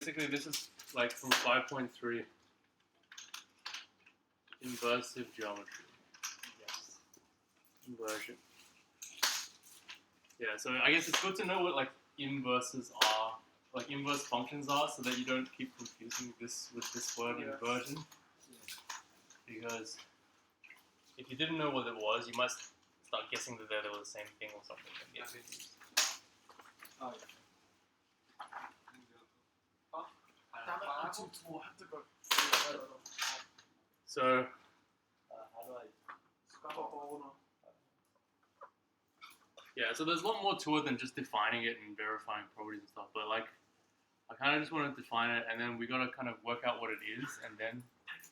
basically this is like from 5.3. Inversive geometry. Yes. Inversion. Yeah, so I guess it's good to know what like inverses are, like inverse functions are, so that you don't keep confusing this with this word inversion. Because if you didn't know what it was, you might start guessing that they were the same thing or something. And get confused. Oh, yeah. Damn it, I'm too tall. I have to go. So, How do I? yeah, so there's a lot more to it than just defining it and verifying properties and stuff. But like, I kind of just want to define it, and then we gotta kind of work out what it is, and then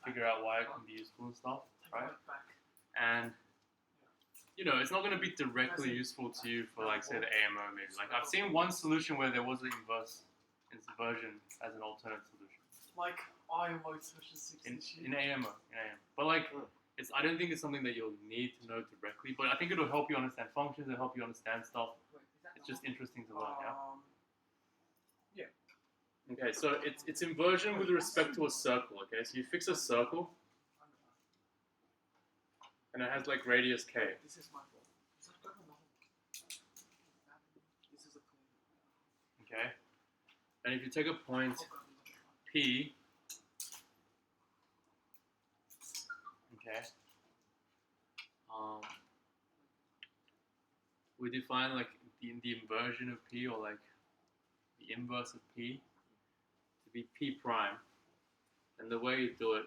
figure out why it can be useful and stuff, right? And you know, it's not gonna be directly useful to you for like say the AIMO maybe. Like I've seen one solution where there was an inversion as an alternate solution. Like AIMO in AIMO. But like, I don't think it's something that you'll need to know directly. But I think it'll help you understand functions. It'll help you understand stuff. It's just interesting to learn. Yeah. Okay, so it's inversion with respect to a circle. Okay, so you fix a circle, and it has like radius k. This is my fault. This is a Okay, and if you take a point P. Okay. We define like the inversion of P, or like the inverse of P, to be P prime, and the way you do it.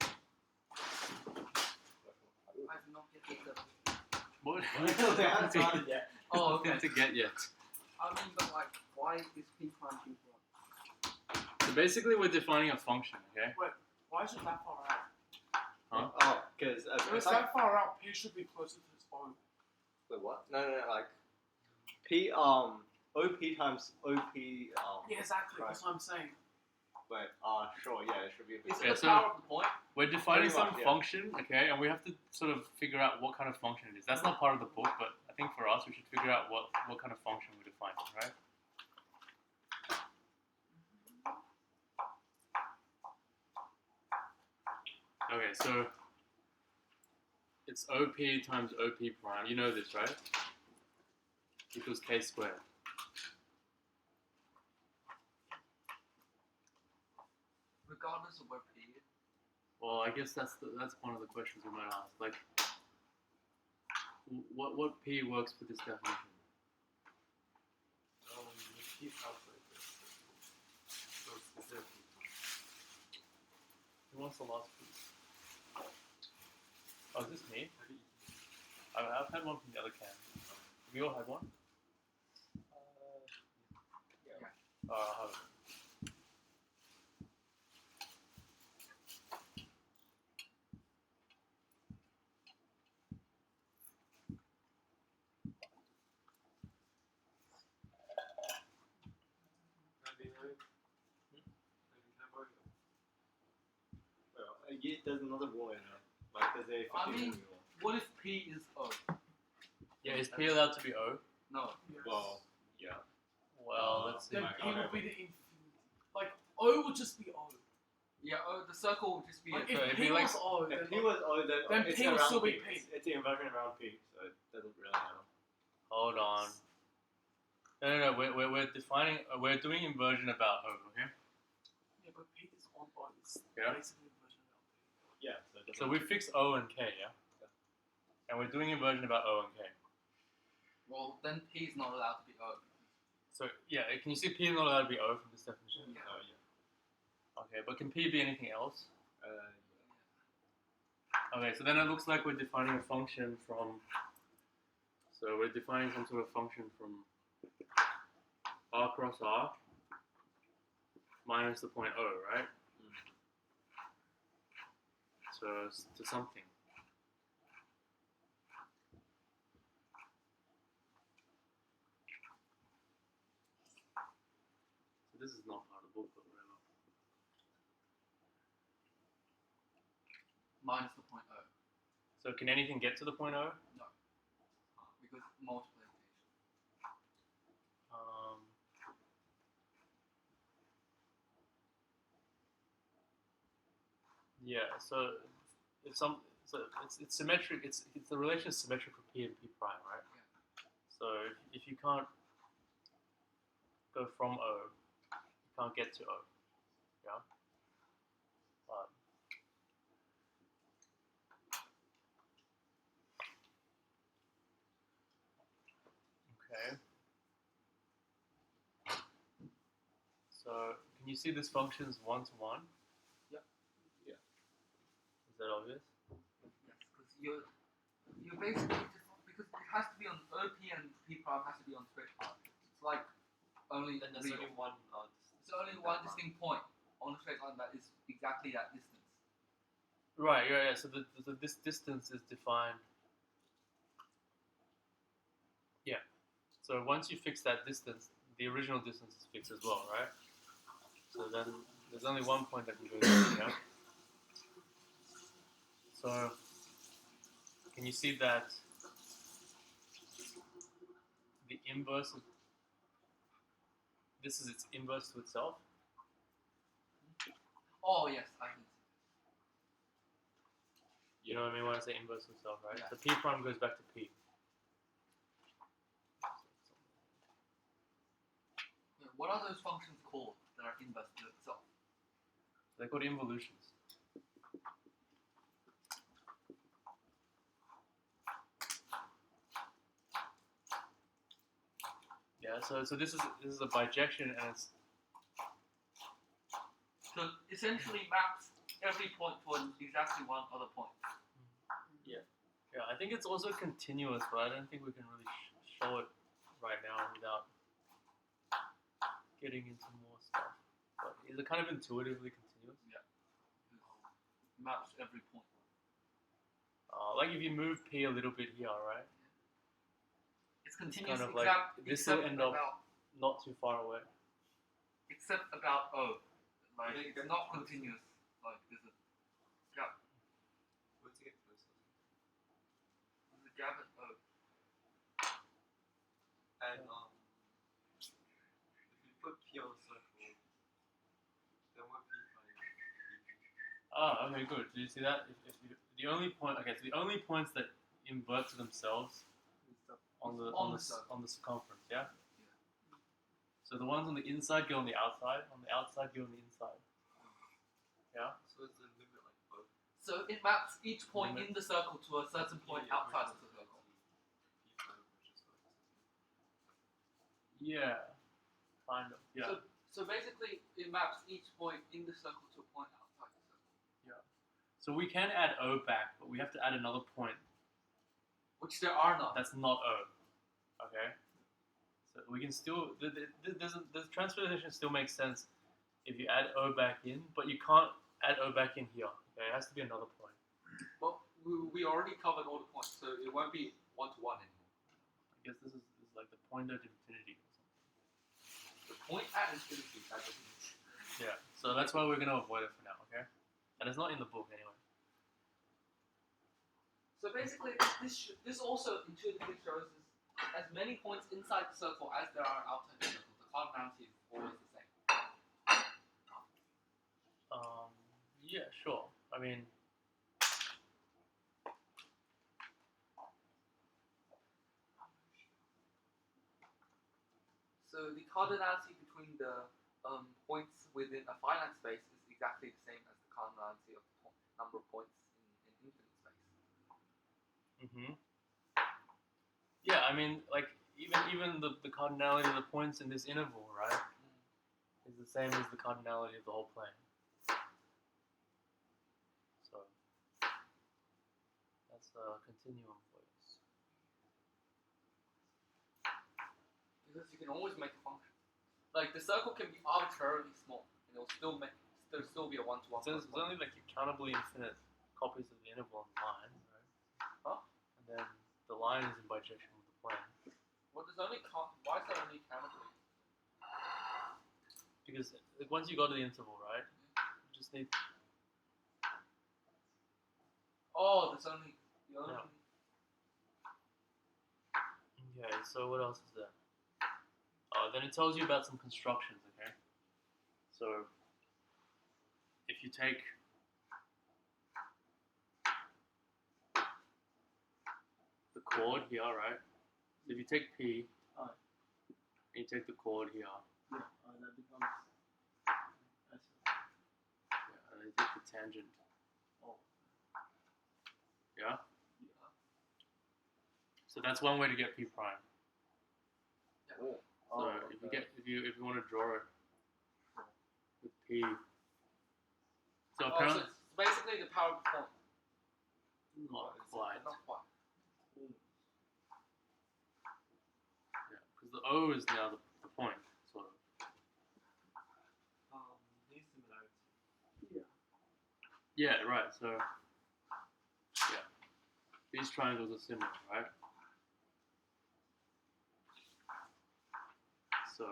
I've not yet. What? yet. Oh, okay. To get yet. I mean, but like, why is P prime P prime? So basically, we're defining a function. Okay. Wait, why is it that far out? Huh? Oh, because If it's that far out, P should be closer to its own. Wait, what? No, like P OP times OP Yeah, exactly. Right. That's what I'm saying. Wait, sure, yeah, it should be a bit. Is Yeah, it the so- power of the point? We're defining Pretty much, some yeah. function, okay, and we have to sort of figure out what kind of function it is. That's not part of the book, but I think for us, we should figure out what kind of function we're defining, right? Okay, so it's OP times OP prime. You know this, right? Equals k squared. Regardless of where P is. Well, I guess that's one of the questions we might ask. Like, what P works for this definition? Who wants the last piece? Oh, is this me? I've had one from the other can. Have you all had one? Yeah. Oh, I'll have it. There's another rule in it. Like there's a 15 I mean- rule. What if P is O? Yeah, is P allowed to be O? No. Yes. Well, yeah. Well, let's see. Then Like, P okay. would be the infinity. Like, O would just be O. Yeah, O, the circle will just be Like, a so if it'd P be like- was O, then If P was O, then P it's would around still be P. P. It's the inversion around P, so it doesn't really matter. Hold on. No. We're defining. We're doing inversion about O. Okay. Yeah, but P is on O. It's Yeah. basically inversion about P. Yeah. So, it So doesn't- we fix O and K, yeah. And we're doing inversion about O and K. Well, then P is not allowed to be O. So yeah, can you see P is not allowed to be O from this definition? Yeah. yeah. Okay, but can P be anything else? Yeah. Okay, so then it looks like we're defining a function from. So we're defining some sort of function from R cross R minus the point O, right? So it's to something. So this is not part of the book, but whatever. Minus the point O. So can anything get to the point O? Because multiplication. Yeah. So it's symmetric. It's the relation is symmetric for P and P prime, right? Yeah. So if you can't go from O, you can't get to O. Yeah. Okay. So can you see this function is 1 to 1? Yep. Yeah. Is that obvious? Yes, because you're basically just because it has to be on OP and P prime has to be on straight line. It's like only And there's real. only one. It's only one distinct point on a straight line that is exactly that distance. Right. Yeah. So this distance is defined. Yeah. So once you fix that distance, the original distance is fixed as well, right? So then there's only one point that can go there. Yeah. So can you see that the inverse of this is its inverse to itself? Oh yes, I can see. You know what I mean when I say inverse to itself, right? Yeah. So P prime goes back to P. Yeah, what are those functions called that are inverse to itself? They're called involutions. Yeah, so this is a bijection and it's So essentially maps every point for exactly one other point. yeah, I think it's also continuous, but I don't think we can really show it right now without getting into more stuff. But is it kind of intuitively continuous? It maps every point. Like if you move P a little bit here, right? It's continuous kind of like this will end up not too far away. except about O. Like it's not continuous. Like there's a gap. Once you get closer. There's a gap at O. And if you put P on a circle, then what P prime? Oh, okay, good. Did you see that? If you, the only point, okay, so the only points that invert to themselves on the circumference, yeah. So the ones on the inside go on the outside go on the inside. Yeah. So it's the limit like both. So it maps each point Limit. in the circle to a certain point outside of the circle. P prime, which is like Yeah. Kind of. Yeah. So basically, it maps each point in the circle to a point outside the circle. So we can add O back, but we have to add another point Which there are none. that's not O. Okay. So we can still the transposition still makes sense if you add O back in, but you can't add O back in here. Okay, it has to be another point. But we already covered all the points, so it won't be 1 to 1 anymore. I guess this is like the point at infinity or something. The point at infinity, that doesn't. Yeah. So that's why we're gonna avoid it for now. Okay. And it's not in the book anyway. So basically, this also intuitively shows us as many points inside the circle as there are outside the circle. The cardinality is always the same. Yeah, sure. I mean, So the cardinality between the points within a finite space is exactly the same as the cardinality of the number of points in infinite space. yeah, I mean, like even the cardinality of the points in this interval, right, is the same as the cardinality of the whole plane. So that's a continuum for us. Because you can always make a function. Like the circle can be arbitrarily small, and there'll still be a 1 to 1. So there's only like countably infinite copies of the interval on the line, right? Huh? And then the line is in bijection with the plane. Well, why is there only countably? Because like, once you go to the interval, right, you just need. Oh, there's only the only. Yeah. Okay, so what else is there? Then it tells you about some constructions, okay? So if you take chord here, right? So if you take P, Alright. and you take the chord here, Yeah. That becomes. yeah, and then you take the tangent. Oh. Yeah? Yeah. So that's one way to get P prime. Oh. So if you want to draw it with P. So Oh, so apparently it's basically the power of the point. not quite. Not quite. Yeah, because the O is now the point, sort of. These similarities. Yeah, right. So yeah, these triangles are similar, right? So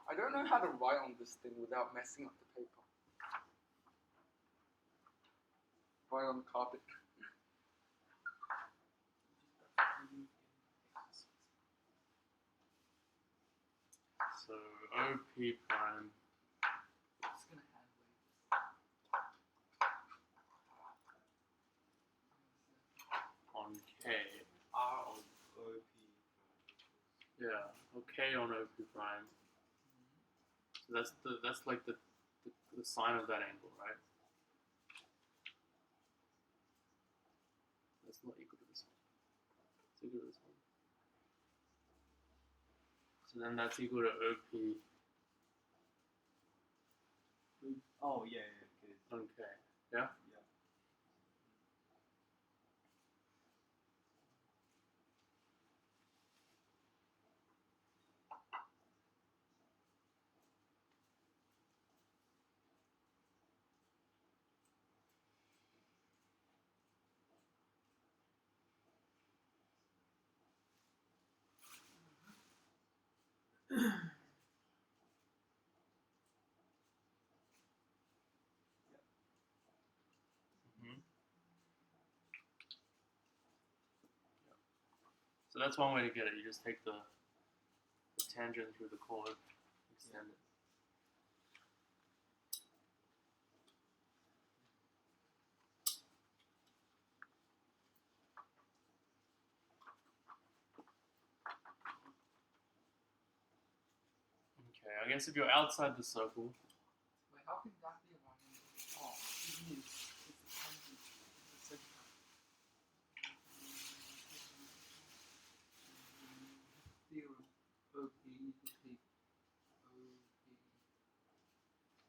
I don't know how to write on this thing without messing up the paper. Write on the carpet. so OP prime I'm just gonna hand wave on K. R on OP. Yeah, okay on OP prime. So that's like the sign of that angle, right? That's not equal to this one. It's equal to this one. So then that's equal to OP Oh yeah. Okay. on K. Yeah? Yeah. Mm-hmm. So that's one way to get it. You just take the tangent through the chord, extend it. Okay, I guess if you're outside the circle, Wait, how can that be a right angle? Oh, it is. It's a tangent. It's a center. Theorem. OP equals P. OP.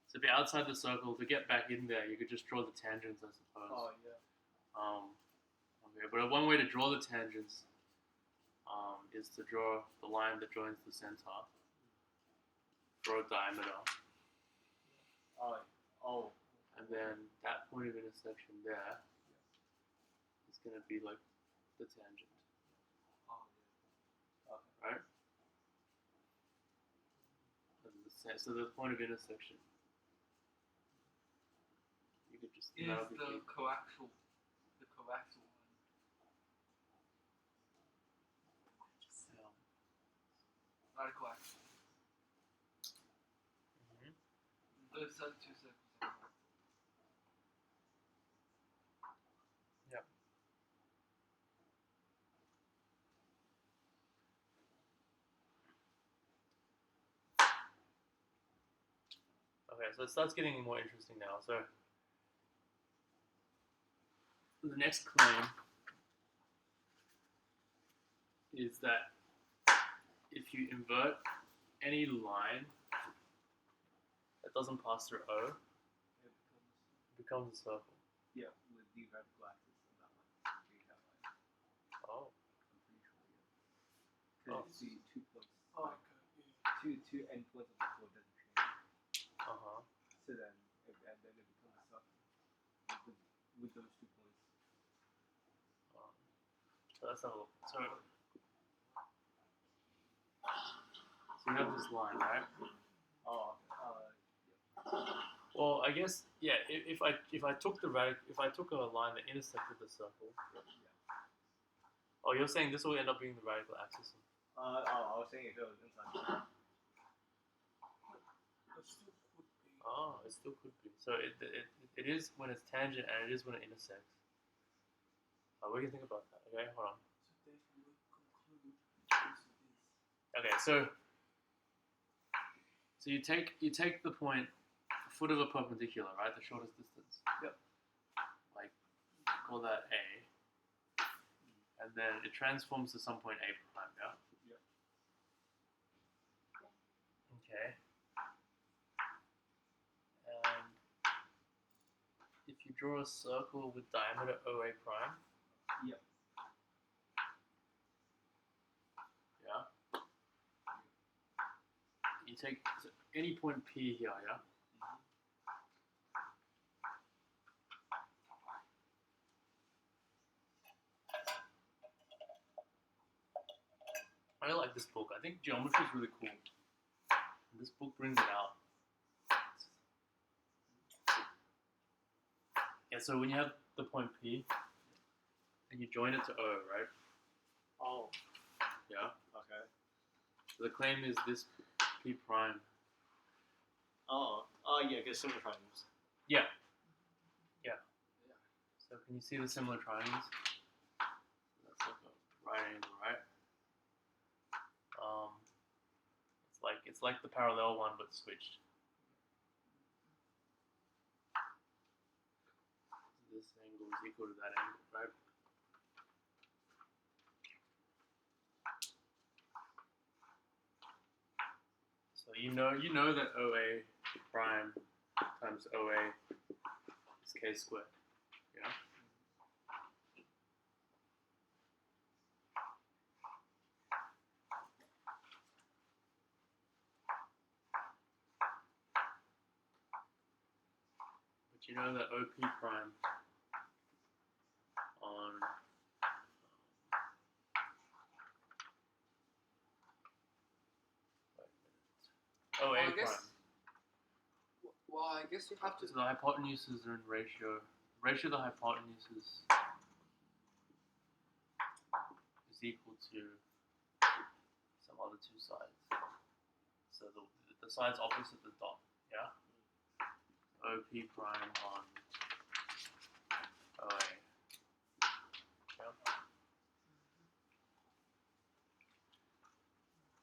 so if you're outside the circle, to get back in there, you could just draw the tangents, I suppose. Oh yeah. Okay, but one way to draw the tangents is to draw the line that joins the center. Draw a diameter, Oh. and then that point of intersection there is going to be like the tangent, Oh yeah. Okay. right? So the point of intersection, you could just Is that'll be the coaxial line. yeah. Not a coaxial. Mhm. Those are two circles. Yep. Okay, so it starts getting more interesting now. So the next claim is that if you invert any line that doesn't pass through O, It it becomes a circle. yeah, with the vertical axis on that line. That line. Oh. I'm pretty sure. Yeah. Because Oh. the 2 points. Oh, Like, okay. Yeah. two endpoints of the chord doesn't change. Uh-huh. So then, and then it becomes a circle with those 2 points. So let's have a look. So we have this line, right? Oh. Well, I guess yeah. If I took a line that intersected the circle. Oh, you're saying this will end up being the radical axis. I was saying if it was inside. It still could be. Oh, it still could be. So it is when it's tangent and it is when it intersects. We can think about that. Okay, hold on. So therefore we conclude because of this. Okay, so you take the point, foot of a perpendicular, right? The shortest distance. Yep. Like call that A, and then it transforms to some point A prime. Yeah. Yep. Okay. And if you draw a circle with diameter OA prime. Yep. Yeah. You take any point P here, yeah? I like this book. I think geometry is really cool. And this book brings it out. Yeah, so when you have the point P and you join it to O, right? Oh. Yeah. Okay. So the claim is this P prime. Oh. Oh yeah, because similar triangles. Yeah. Yeah. So can you see the similar triangles? That's like a right angle, right? It's like the parallel one but switched. This angle is equal to that angle, right? So you know that OA prime times OA is k squared. Yeah. But you know that OP prime on OA Well, I prime. guess. Well, I guess you have to. So the hypotenuses are in ratio. Ratio of the hypotenuses is equal to some other two sides. So the sides opposite the dot, yeah? OP prime on OA. Yeah?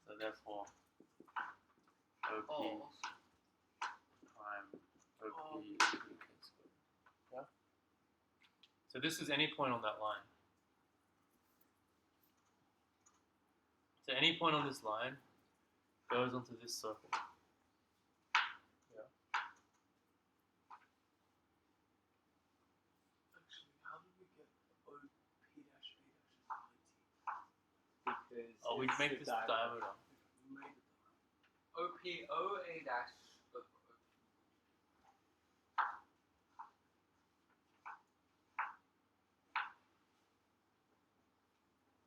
So therefore, OP Oh. prime OP is equal to k squared. Yeah? So this is any point on that line. So any point on this line goes onto this circle. Yeah. Actually, how did we get OP dash A dash as 90? Because Oh, we it's make the this diameter. diameter. We made it. OPOA dash.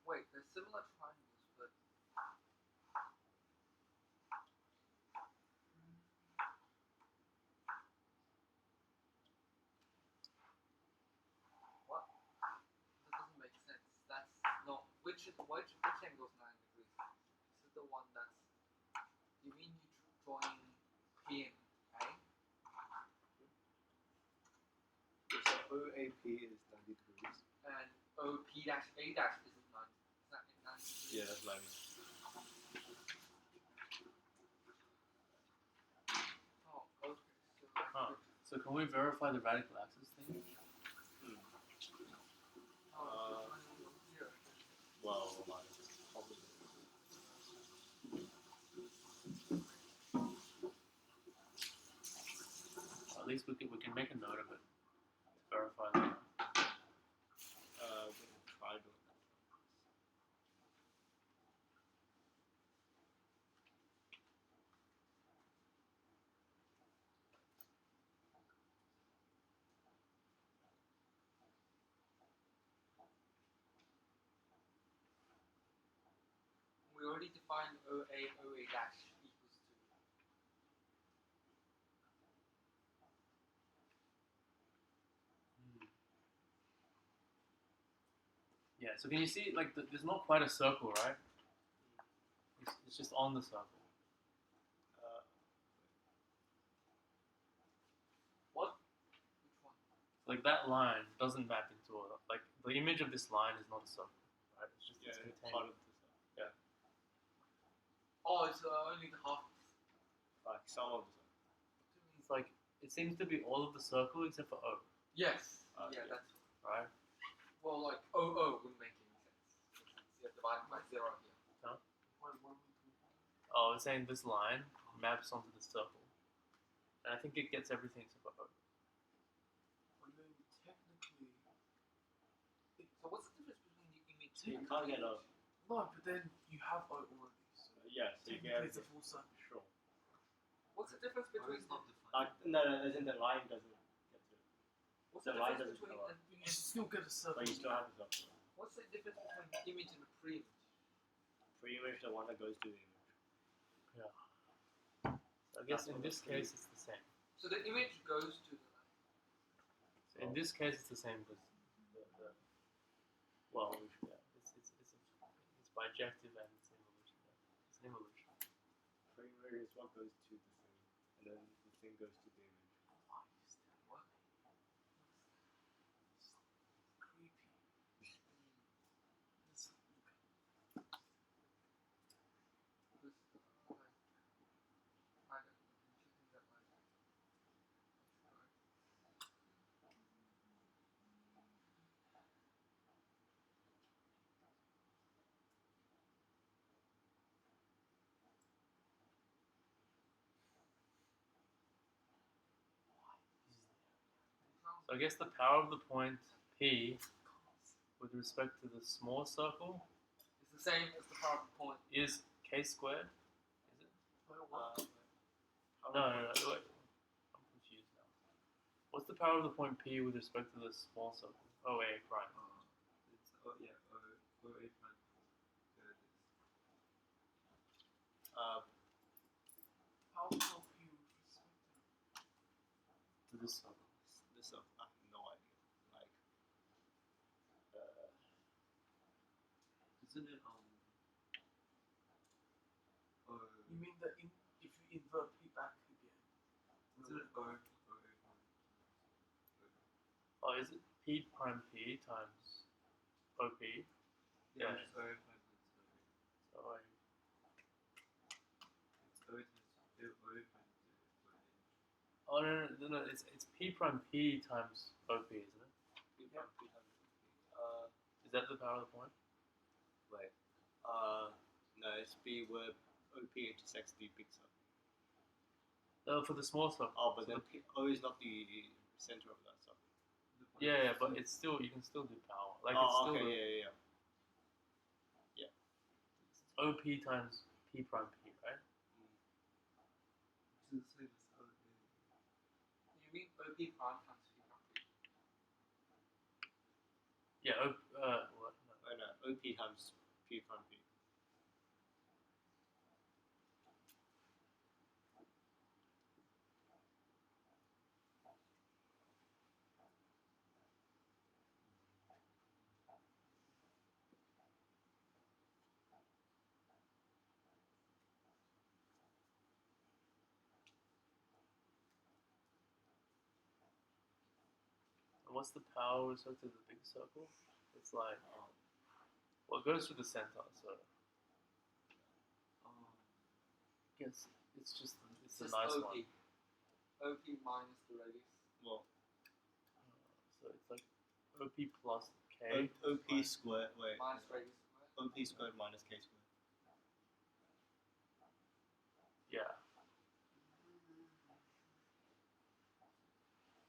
Wait, they're similar triangles, but. What? That doesn't make sense. That's not. Which angle is 9 degrees? This is the one that's. You mean you drawing P and A? So OAP is 90 degrees. And OP dash A dash isn't 9. Is that 9 degrees? Yeah, that's 90. Oh, okay. So that's Huh. good. So can we verify the radical axis thing? Oh, it's over here. Well, Or at least we can make a note of it. Verify that. we can try doing that. We already defined OA dash equals to. Yeah, so can you see, like, there's not quite a circle, right? It's just on the circle. like that line doesn't map into a, like the image of this line is not a circle, right? It's just Yeah, it's it's contained. part of the circle. Oh, it's only the half. Like some of the circle. It's like it seems to be all of the circle except for O, Yes. Yeah. That's. right? Well, like OO wouldn't make any sense. You're dividing by 0 here. Oh, it's saying this line maps onto the circle, and I think it gets everything except for O. And then technically, So what's the difference between the image? So you and can't the get image? a. no, but then you have O already. So Yeah, so you technically get. it's a full circle. Sure. What's the difference between? No, as in the line doesn't get to it. What's the the line difference doesn't between? cover. You still get a circle. But you still have the circle. What's the difference between the image and the pre-image? Pre-image, the one that goes to the image. So I guess That's in what this the case it's the same. So the image goes to the line. So in this case it's the same because well, yeah, it's bijective and it's an involution. Yeah. It's an involution. Pre-image is what goes to the thing, and then the thing goes to the image. Why is that working? Creepy. It's, Because, I don't know. You think that like. So I guess the power of the point P with respect to the small circle It's the same as the power of the point. is K squared. Is it? Uh, No, wait. I'm confused now. What's the power of the point P with respect to the small circle? OA prime. It's OA prime. There it is. how help you with respect To this circle. this I have no idea. Like, Isn't it You mean that if you invert P back again? isn't it OA prime? Oh, is it P prime P times OP? Yeah. It's OA prime. So I, It's OA prime. oh no, it's P prime P times OP, isn't it? P prime P times Is that the power of the point? wait. No, it's P where OP intersects the big circle. No, for the small circle. Oh, but So then O is not the center of that circle. yeah, but it's still you can still do power. Like oh, it's still okay, yeah. OP times P prime P, right? Which is the same as OA. You mean OP prime times P prime P? Yeah. What? No. Oh, no, OP times P prime P. And what's the power with respect to the big circle? It's like well, it goes through the center, so I guess it's just it's a Just nice OP. one. OP minus the radius. Well, So it's like OP plus K. OP squared. Wait. Minus radius squared. OP squared minus K squared. Yeah.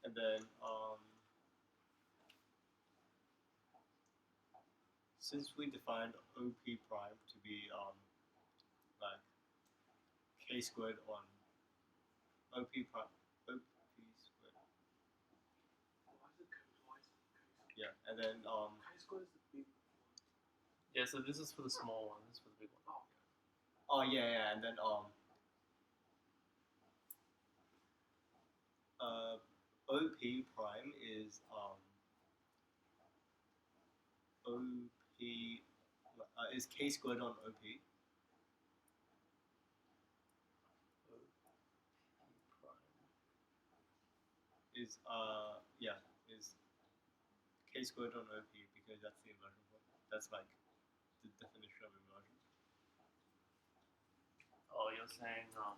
And then since we defined OP prime to be like K squared on OP prime OP squared. Why is it K? Yeah, and then K squared is the big one. Yeah. So this is for the small one. This is for the big one. oh yeah, and then OP prime is OP is K squared on OP. OP prime. Is yeah is k squared on OP because that's the inversion point. That's like the definition of inversion. Oh, you're saying from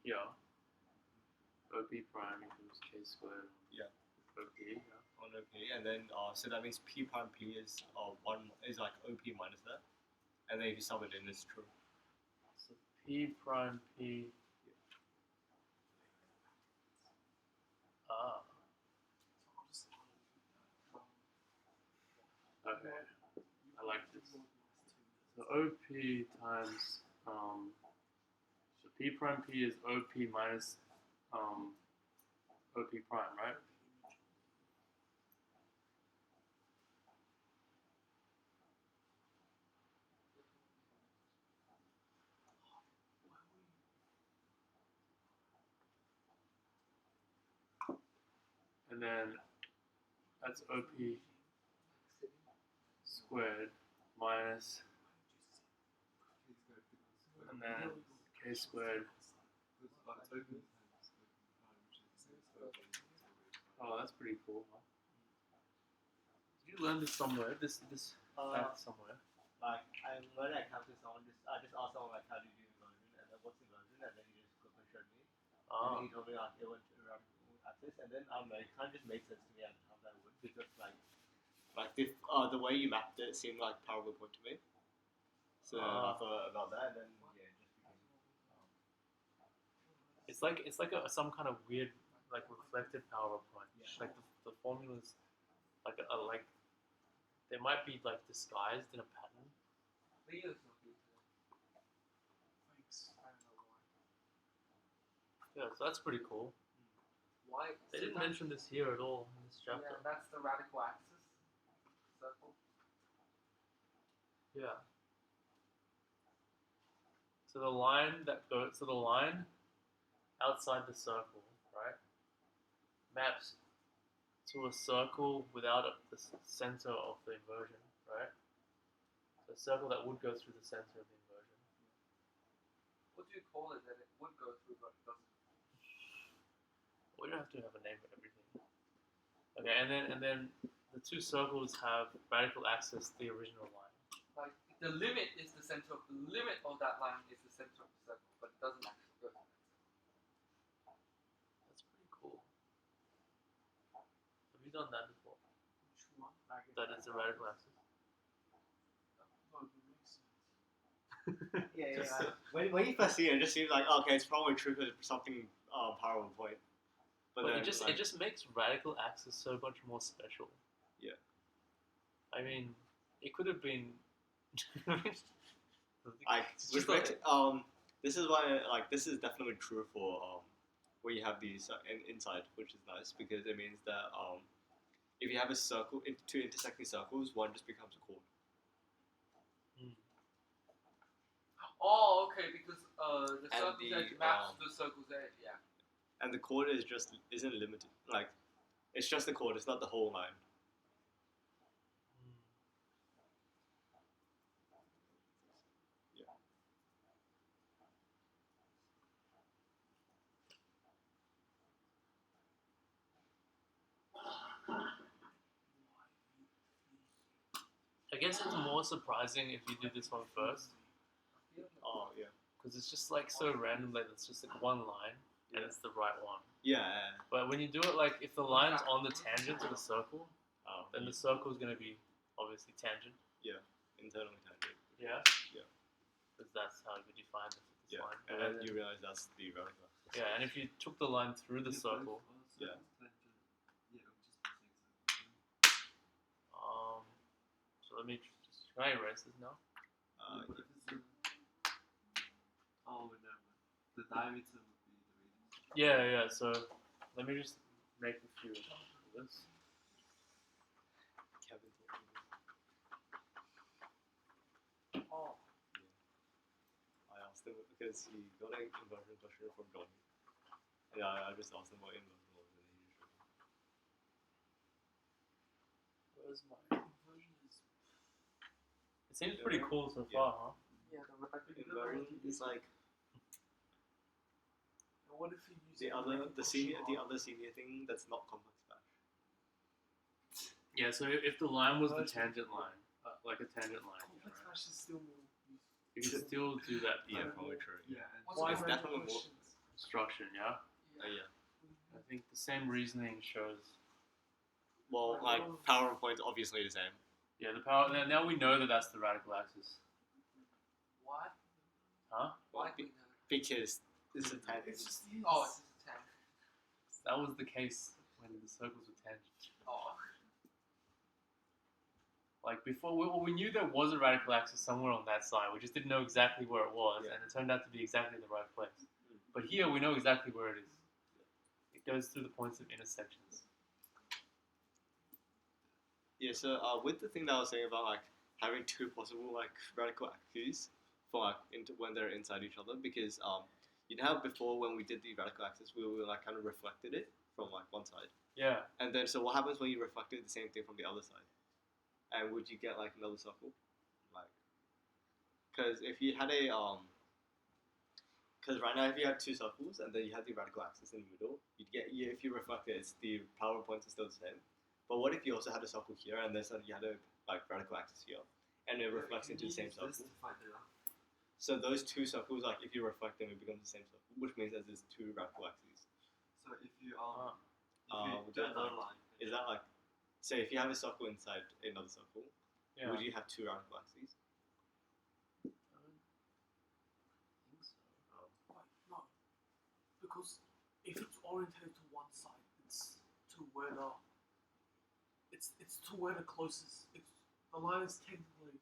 here, OP prime equals k squared. Yeah. OP. Yeah. On OP, and then so that means P prime P is like OP minus that, and then if you sum it in, it's true. So P prime P. Ah. Okay. I like this. So OP times so P prime P is OP minus OP prime, right? And then that's OP squared minus, and then k squared. Oh, that's pretty cool. Huh? Did you learn this somewhere? This fact somewhere? Like I learned at campus, I just asked someone like how do you do inversion, and then what's inversion, and then he just quickly showed me. And Ah. then he told me like it went around axis, and then it kind of just made sense to me how that would, because like the way you mapped it seemed like parallel point to me. So I thought about that, and then yeah, it just became. It's like some kind of weird like reflected power point. Yeah. Like the formulas like they might be like disguised in a pattern. Leo's not here today. Thanks. I don't know why. Yeah, so that's pretty cool. Why? They So didn't that- mention this here at all in this chapter. Yeah, that's the radical axis. Circle. Yeah. So the line outside the circle, right, maps to a circle without the center of the inversion, right? So a circle that would go through the center of the inversion. What do you call it that it would go through but it doesn't? We don't have to have a name for everything. Okay, and then the two circles have radical axis to the original line. Like the limit is the center of the limit of that line is the center of the circle, but it doesn't actually go through that. That's pretty cool. Have you done that before? Which one? Like That is the radical axis. Oh, it makes sense. Yeah, Just, when you first see it, it just seems like okay, it's probably true because it's something parallel point. But then, it just makes radical axis so much more special. Yeah. I mean, it could have been. Like It's with just like- this is why this is definitely true for where you have these inside, which is nice because it means that if you have a circle, two intersecting circles, one just becomes a chord. Oh, okay, because the And circle's the, edge maps to the circle's edge, yeah. And the chord isn't limited. Like it's just the chord. It's not the whole line. I guess it's more surprising if you do this one first, Oh yeah. because it's just like so random that it's just like one line and Yeah. it's the right one. Yeah. But when you do it like if the line's on the tangent to the circle, then the circle is going to be obviously tangent. Internal tangent. Yeah. Yeah. Because that's how you define this line. And then you realize that's the radical. Yeah, and if you took the line through the circle, Yeah. so let me can I erase this now? Oh no, the diameter would be the radius. Yeah. So let me just make a few of this. Kevin. Oh, I asked him because he got an inversion question from Johnny. Yeah, I just asked him what inversion was, and he just showed me. Where's my? Inversion is It seems pretty cool so far, huh? yeah, the radical Inversion is like what if you use the other senior thing that's not complex math. Yeah, so if the line was the Conversion. tangent line, like a tangent line, Complex right? mesh is still more useful. You can still do that. Yeah, Yeah, probably true. Yeah, and What's Wide the range definitely more- motions. construction. Yeah, Yeah. I think the same reasoning shows. Well, like power point's obviously the same. Yeah, the power. Now we know that that's the radical axis. Why? Huh? Why do we know? Because this is a tangent. It's just his. Oh, it's just a 10. That was the case when the circles were tangent. Oh. Like before, we knew there was a radical axis somewhere on that side. We just didn't know exactly where it was, Yeah. and it turned out to be exactly the right place. But here we know exactly where it is. It goes through the points of intersections. Yeah, so with the thing that I was saying about like having two possible like radical axes for like when they're inside each other, because you know how before when we did the radical axis we were like kind of reflected it from like one side, Yeah. and then so what happens when you reflected the same thing from the other side, and would you get like another circle, like because if you had a because right now if you had two circles and then you had the radical axis in the middle, you'd get if you reflect it, it's the power points are still the same. But what if you also had a circle here and then you had a like radical axis here, and it reflects into the same circle? So those two circles, like if you reflect them, it becomes the same circle, which means that there's two radical axes. So if you would do that, another like, line, Is that like, say if you have a circle inside another circle, Yeah. would you have two radical axes? I think so. Wait, no. Because if it's orientated to one side, it's to where the closest. It's the line is technically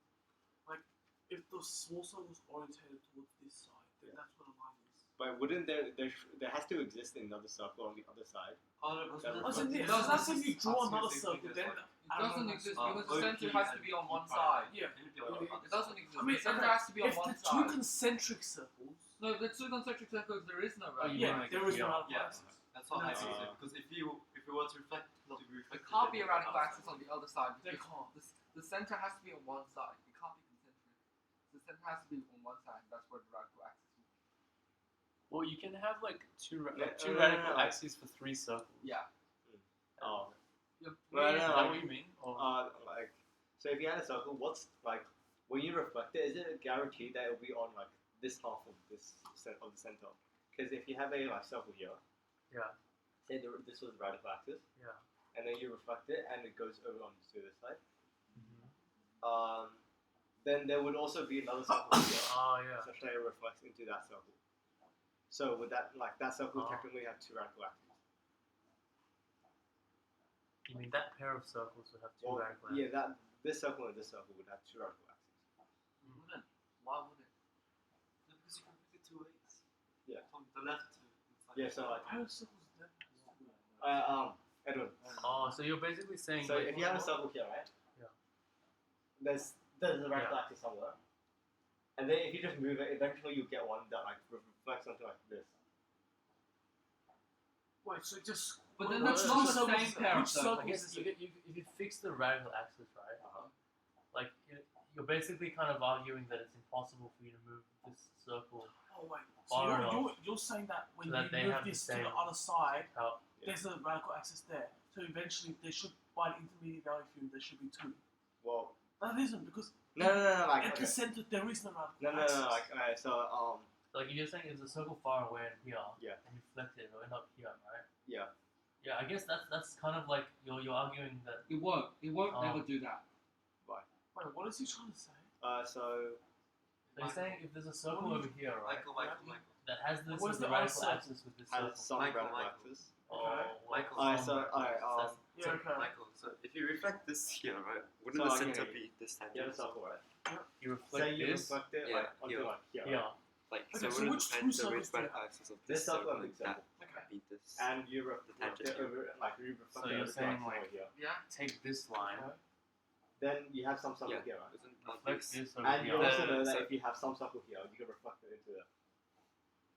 like if the small circle is orientated towards this side, then that's where the line is. But wouldn't there has to exist another circle on the other side? That's if you draw another circle, then It doesn't exist because the OP center has to be on one side. yeah. It doesn't exist. I mean, the center okay, has to be on if one the two side. concentric circles, No, the two concentric circles, there is no radical. you yeah, mean like there is no yeah. radical Yeah. axis. That's what I Uh, said. Because if you were to reflect, There can't be a radical axis on the other side. They because can't. The center has to be on one side. It can't be concentric. The center has to be on one side. That's where the radical axis is. Well, you can have like two No, radical no. axes for three circles. Yeah. Oh. Yeah. Well, Is no, that like- what you mean? Or Like, so if you had a circle, what's like when you reflect it? Is it a guarantee that it'll be on like this half of this of the center? Because if you have a like circle here, yeah, say this was the radical axis, yeah. and then you reflect it and it goes over on to this side, Mm-hmm. then there would also be another circle here, Oh yeah. such that it reflects into that circle. So would that like that circle Oh. technically have two radical axes? You mean that pair of circles would have two Well, radical axes? yeah, this circle and this circle would have two radical axes. Wouldn't. Why would it? because you can put it two ways. Yeah. From the left to inside. Yeah, so like Pair of circles then. Edwin. Oh, so you're basically saying So like, if you have a circle here, right? Yeah. There's a radical axis somewhere, and then if you just move it, eventually you get one that like reflects something like this. Wait, so just. But then which that's two not the circles- same pair of Which circles. I circles guess is you, it? if you fix the radical axis, right? Like you're basically kind of arguing that it's impossible for you to move this circle. Oh wait, Far so enough you're saying that when so that they you have move the this to same- the other side, How? there's a radical axis there. So eventually there should, by the intermediate value theorem, there should be two. Well, That isn't because no, like at okay. the center there is no radical No, axis. like okay, so Like if you're saying it's a circle far away and here, Yeah. and you flip it, it'll end up here, right? yeah, Yeah, I guess that's kind of like you're arguing that. It won't. It won't Oh. never do that. Wait, what is he trying to say? so So you're saying if there's a circle over here, right, Michael. that has this Where's as the the radical other axis with this has circle. some Michael, radical Michael. axis. Oh, Michael. well, So, some radical alright, axis. Yeah, So, okay. Michael, so if you reflect this here, right, wouldn't So, the okay, center okay. be this You have a tangent? circle, right? You Say reflect you this reflect it Yeah, like onto here. like here, here. right? Like, Okay, so so wouldn't which two the circles do you radical have? axis of This this circle circle and and this that Okay. be this? and you reflect tangent it here. over, like you reflect So it you're over saying, somewhere like- here. Yeah. Take this line, Okay. Then you have some circle Yeah. here, right? Isn't that reflect this? this over And you here. also know that So- if you have some circle here, you can reflect it into there.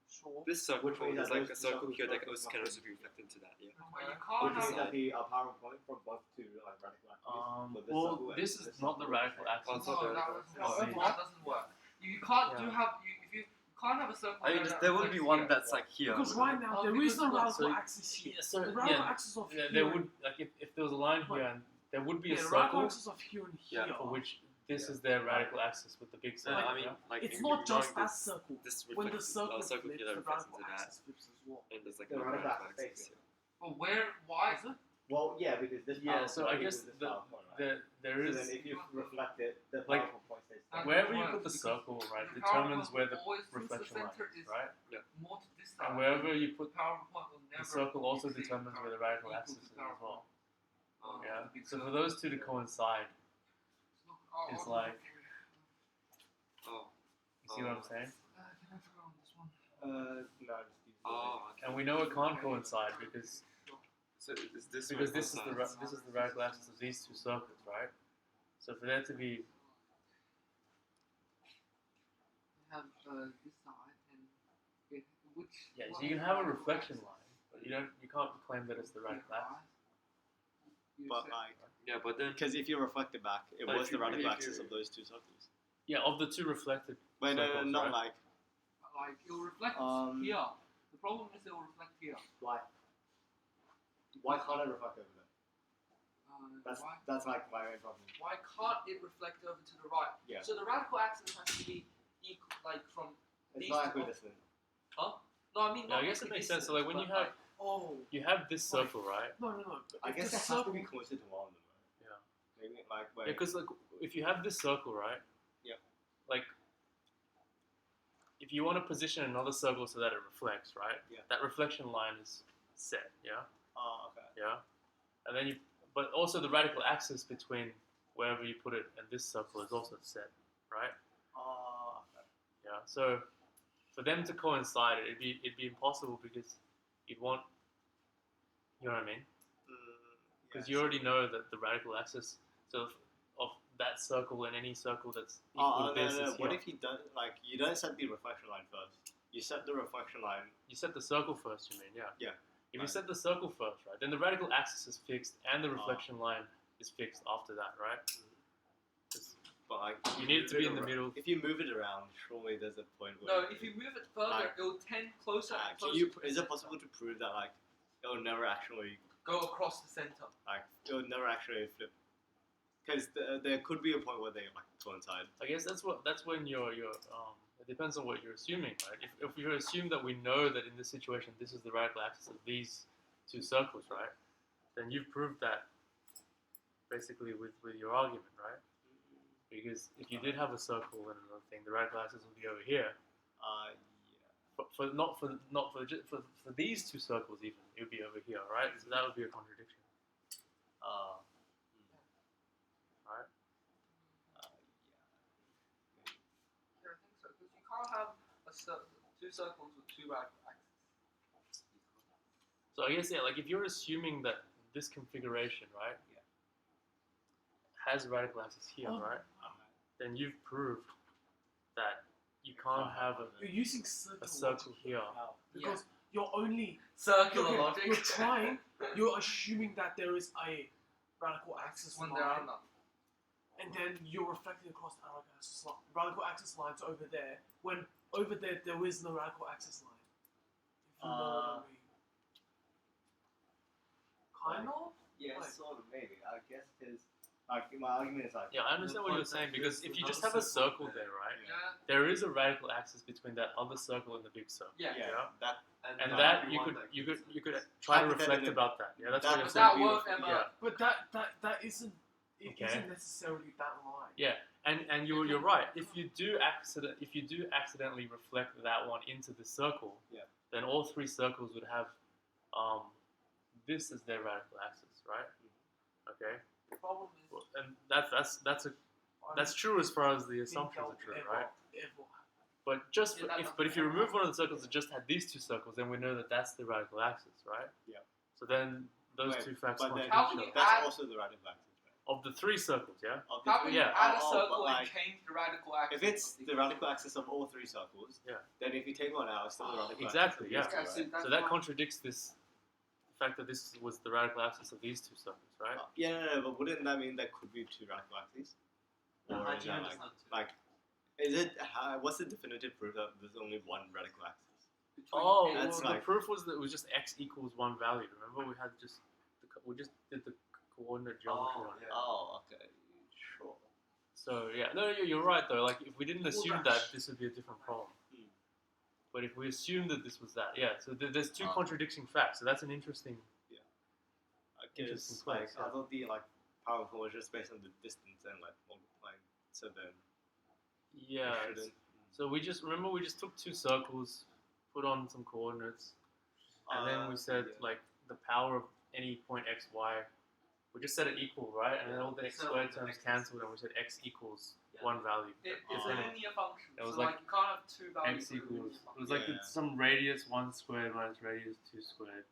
Sure. This circle Which means is that like a those circle circles here that reflect also can nothing. also be reflected into that, yeah. But you Which can't means have that the power point from both two like radical axes. Well, circle and this is not the circle radical are axis. Oh, it's No, not that the doesn't Oh, work. see. That doesn't work. You can't Yeah. do have if you can't have a circle. I mean, here that there would be reflects one here. that's like here. Because right now Oh, there because is no what? radical So- axis here. Yeah, so The radical yeah, axis of yeah, here. there would like if there was a line here and there would be Yeah, a the radical circle axis of here and Yeah, here. for which this is their radical axis with the big So, circle. I mean, yeah? like It's if not you're just drawing that circle. this When the reflects- circle circle flips, here that the reflects radical into that, axis flips as well. and there's like The no radical radical axis axis. here. But why is it? Well, yeah, because this Yeah, power so point I equals guess this power point, right? there So is then if you reflect it, the like, powerful point stays And there. wherever you works put the because circle, right, the determines PowerPoint where the will always, since the reflection line center is, right? more to this side. And wherever you put PowerPoint will never the circle also be determines where the PowerPoint radical equal axis to is as PowerPoint. well. Oh, Yeah. the big So for circle. those two to coincide, it's I'll like, Oh. you see what I'm saying? can I figure on this one? No, just use the Oh. Okay. And we know it can't coincide because So is this because where this is the coincides? this is the radical axis of these two circles, right? So for there to be I have this side and which. yeah, so you can have a reflection line, but you can't claim that it's the radical axis. But like, Yeah, but then because if you reflect it back, it Like, was the if you- radical if axis you- of those two circles. Yeah, of the two reflected But no, circles, not right? Like it will reflect here. The problem is it will reflect here. Why can't it reflect over there? That's like my main problem. Why can't it reflect over to the right? Yeah. So the radical axis has to be equal, like from. It's These not two- equidistant. No, I mean. Yeah, not I guess it makes sense. So like when you equidistant, have Oh, you have this circle, right? no. But I if guess the it has circle, to be closer to one of them, right? Yeah. Maybe like where Yeah, because like if you have this circle, right? Yeah. Like if you want to position another circle so that it reflects, right? Yeah. That reflection line is set, yeah, Oh, okay. yeah, and then but also the radical axis between wherever you put it and this circle is also set, right? Oh, okay. Yeah. So for them to coincide, it'd be impossible because you'd want, you know what I mean? Because you already know that the radical axis of that circle and any circle that's equal to this is What here. if you don't you don't set the reflection line first? You set the reflection line. You set the circle first, you mean? Yeah. Yeah. If you Right. set the circle first, right, then the radical axis is fixed and the reflection line is fixed after that, right? 'Cause But like You need it to move be in the around- middle. If you move it around, surely there's a point where. No, if you move it further, Like- it will tend closer and Can closer. you? to the Is it center. possible to prove that like it will never actually Go across the center. flip? Because there could be a point where they like coincide. I guess that's when you're it depends on what you're assuming, right? If you assume that we know that in this situation this is the radical axis of these two circles, right? Then you've proved that basically with your argument, right? Because if you did have a circle and another thing, the radical axis would be over here. Yeah. For these two circles even, it would be over here, right? So that would be a contradiction, right? Yeah, I think so. Because you can't have two circles with two radical axes. So I guess like if you're assuming that this configuration, right, Yeah. has a radical axis here, Oh. right, then you've proved that you can't have you're using circle a circle logic here. because you're only Circular okay, logic. You're trying. You're assuming that there is a radical axis when line, there are none. and then you're reflecting across the radical axis lines over there. When over there is no radical axis line. If you know what I mean. Kind of. Yeah, Right. sort of maybe. I guess because like my argument is like. Yeah, I understand what you're saying because if you just have a circle there, right, Yeah. there is a radical axis between that other circle and the big circle. Yeah. Yeah. That And that that would be you one could that you could keeps you could it. try to reflect Hypothetically, about that. Yeah, that's that what you're would saying. That won't beautiful. ever. Yeah. But that isn't. It Okay. isn't necessarily that line. Yeah, and you're right. If you do accidentally reflect that one into the circle, Yeah. then all three circles would have this as their radical axis, right? Okay, The problem is. well, and that's true as far as the assumptions are true, right? But just Yeah, that but if you doesn't remove one of the circles that just had these two circles, then we know that that's the radical axis, right? Yeah. So then those Wait, two facts but then- contradict How can each you other. That's add- also the radical axis, right? Of the three circles, yeah. Of the How can you Yeah. add a but circle like, and change the radical axis? if it's of the radical axis of all three circles, Yeah. then if you take one out, it's still the radical Exactly, axis. yeah. of these two, right? So that contradicts the fact that this was the radical axis of these two circles, right? Yeah, no, but wouldn't that mean there could be two radical axes? No, Or is IGN that does not do. like, is it? What's the definitive proof that there's only one radical axis? Between Oh, A That's well, and the like- proof was that it was just x equals one value. Remember, we just did the coordinate geometry. Oh, on it. yeah. Oh, okay. Sure. So yeah, no, you're right though. Like if we didn't assume that, that's- this would be a different problem. Hmm. But if we assume that this was that, yeah. So there's two Ah. contradicting facts. So that's an interesting. I Interesting guess place, I thought the power was just based on the distance and multiplying. So then Yeah. it shouldn't. So we just took two circles, put on some coordinates, and then we said like the power of any point x, y. We just set it equal, right? And then all the x So squared the terms x is- cancelled, and we said x equals Yeah. one value. It's Ah. a linear function. It was so like you can't have two values. X for a linear equals. It function. was like Yeah. some radius 1 squared minus radius 2 squared.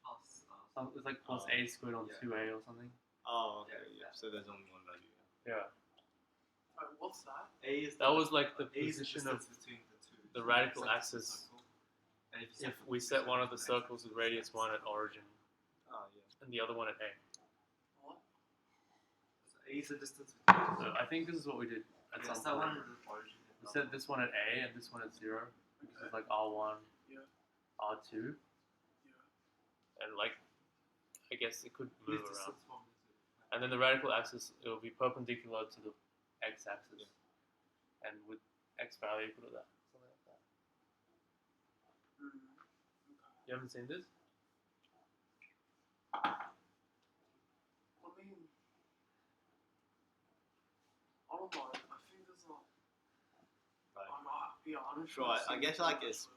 Plus, It was like plus Oh. a squared on Yeah. 2a or something. Oh, okay. Yeah, Yeah. So there's only one value. Yeah. Wait, what's that? A is That was like the A is the position of distance between the two. the So radical second axis circle, and if you if we set one of the circles with radius 1 at origin Oh, yeah. and the other one at a. What? So A is the distance between So I think this is what we did at yeah, some that one point. with the origin. We set this one at a and this one at 0. This is like R1, Yeah. R2, Yeah. and like I guess it could move Least around. distance from the two. And then the radical axis, it will be perpendicular to the x-axis, and with x value equal to that, something like that. You haven't seen this? I mean, I don't know. I think there's a. Right. Yeah, I don't Sure, I guess, like, it's-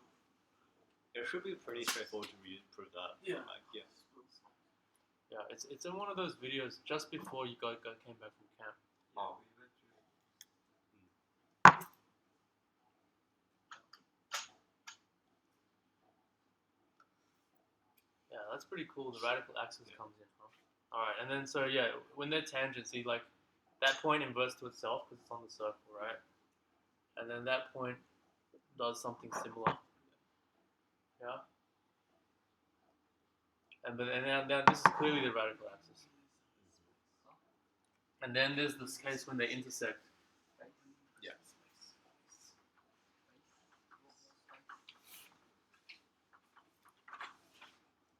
It should be pretty straightforward to prove that. Yeah. Yeah. Yeah, it's in one of those videos just before you guys came back from camp. Oh. We went through Yeah, that's pretty cool. The radical axis comes in, huh? All right, and then so yeah, when they're tangents, see like that point inverts to itself because it's on the circle, right? And then that point does something similar. Yeah. And now this is clearly the radical axis. And then there's this case when they intersect. Yeah.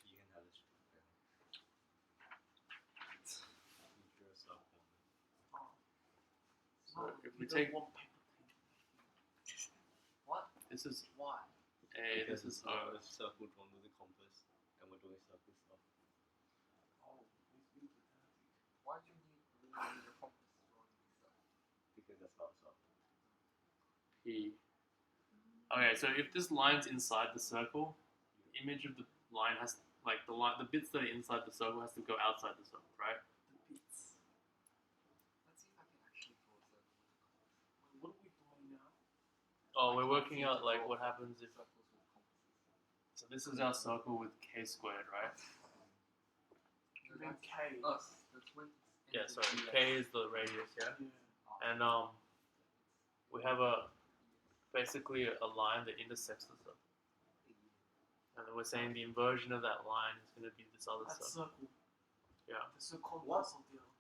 You can have this. You drew a circle. So if we take one paper What? this is Why? A, Because this is it's not O. a circle drawn with a compass, and we're doing circle stuff. Oh, why do you need a compass drawing stuff? Because that's not a circle. P. Okay, so if this line's inside the circle, the image of the line has the bits that are inside the circle has to go outside the circle, right? The bits. Let's see if I can actually draw a circle with a compass. What are we doing now? Oh, I we're can't working seem out to like draw what happens if. circles with compasses. So this is our circle with k squared, right? You mean K? Us, the twins. Yeah, into sorry. the K is the radius, yeah. Yeah. And we have basically a line that intersects the circle. And then we're saying the inversion of that line is going to be this other That circle. circle. Yeah. The circle What? of the other.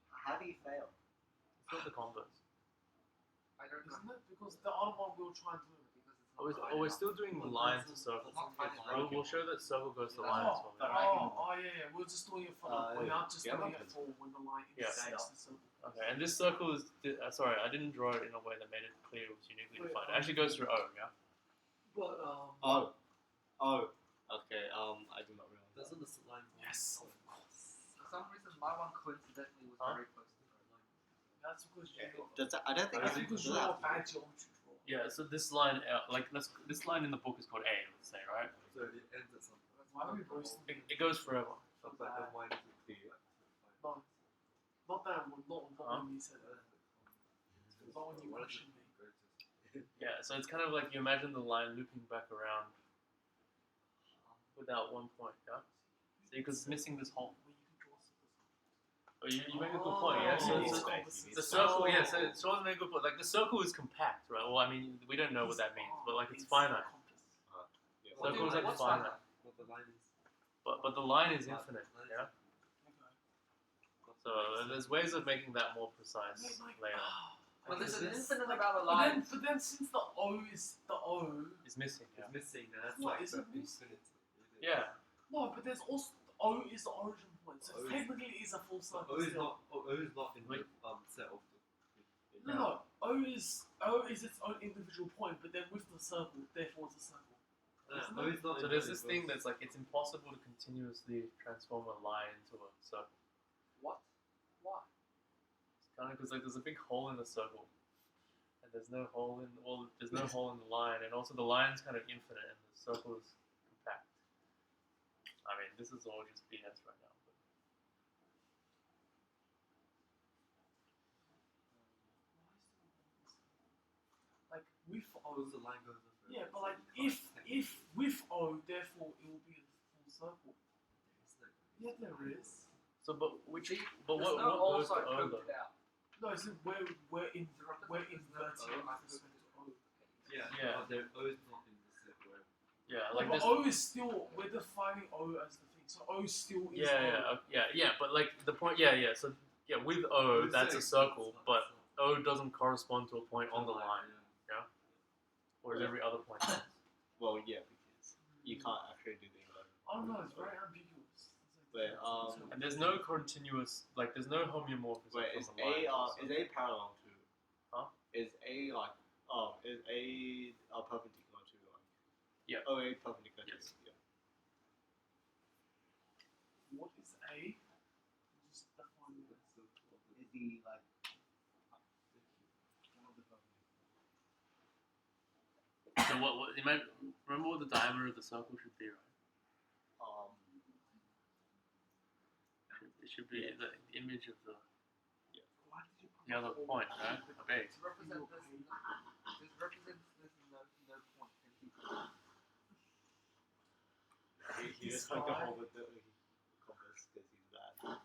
How do you fail? It's not the converse. I don't know. Isn't it? Because the other one we were trying to do. Because it's not Oh, we're still doing Well, line to that's- circle. It's not fine. We'll show that circle goes to Yeah. line as Oh, well. yeah. We're just doing it for the. We're not just yeah, doing okay. it for when the line Yeah. intersects the circle. Okay, and this circle is sorry, I didn't draw it in a way that made it clear it was uniquely Wait, defined. It actually goes through O, yeah. But Oh. Okay. I do not realize. doesn't this line? Yes, of course. For some reason, my one coincidentally was Huh? very close to her line. That's because Yeah, you. I don't think That's That's it because does you're that. a bad geometry drawer. Yeah, so this line, this line in the book is called A, let's say, right? So it ends at something. Why are we roasting? It goes forever. So but then why does it clear? No, not that one. Not Huh? when you said that. Not when you What questioned me. Yeah, so it's kind of like you imagine the line looping back around without one point, yeah? See, because it's missing this whole. Well, you can draw circles. But you make a good point, yeah? So Oh, it's space. the circle, yeah, so Sean's made a good point. Like, the circle is compact, right? Well, I mean, we don't know what that means, but like, it's finite. Yeah. What do you- Circles are what's finite. finite? Well, the line is. But the line is infinite, yeah? Okay. So there's ways of making that more precise later. Well, there's an This- infinite like, amount of but then, lines. but then since the O is the O, It's missing, yeah. It's missing. That's What, like is the it missing? infinite. Yeah. no, but there's also O is the origin point, so O is- technically it is a full So circle. O is still. not. O is not in the set of the. No. O is its own individual point, but then with the circle, therefore it's a circle. O is not. So in there's the this thing inverse. that's like it's impossible to continuously transform a line into a circle. What? Why? It's kind of because like there's a big hole in the circle, and there's no hole in there's no hole in the line, and also the line's kind of infinite and the circle is compact. I mean, this is all just BS right now. But Like with O, Because the line goes over. yeah, but so like you if can't with O, therefore it will be a full circle. it's like- Yeah, there is. so what There's what no goes to also O coded though? out. No, it's we're inverting There's no O, with respect to O. Yeah. Yeah. But there, O is not in the set where. Yeah, Like like but this. O is still we're defining O as the thing, so O still is Yeah. But like the point, yeah. So yeah, with O, It's that's a like- circle, it's not- but it's not O doesn't correspond to a point on the line, yeah. whereas every other point does. Well, yeah, because you can't actually do the inversion. I don't know, it's very ambiguous. But, And there's no continuous, like there's no homeomorphism Wait, from is the line. is A parallel to? Huh? Is A like is A perpendicular to like? Yeah. Oh, A perpendicular Yes. to. Yeah. What is A? Just define it. Is the like? So what remember what the diameter of the circle should be, right? It should be the image of the Why did you put other O? point, right? Of A. To represent this, this represents this no point. Can you He just tried to hold with the compass because he's bad.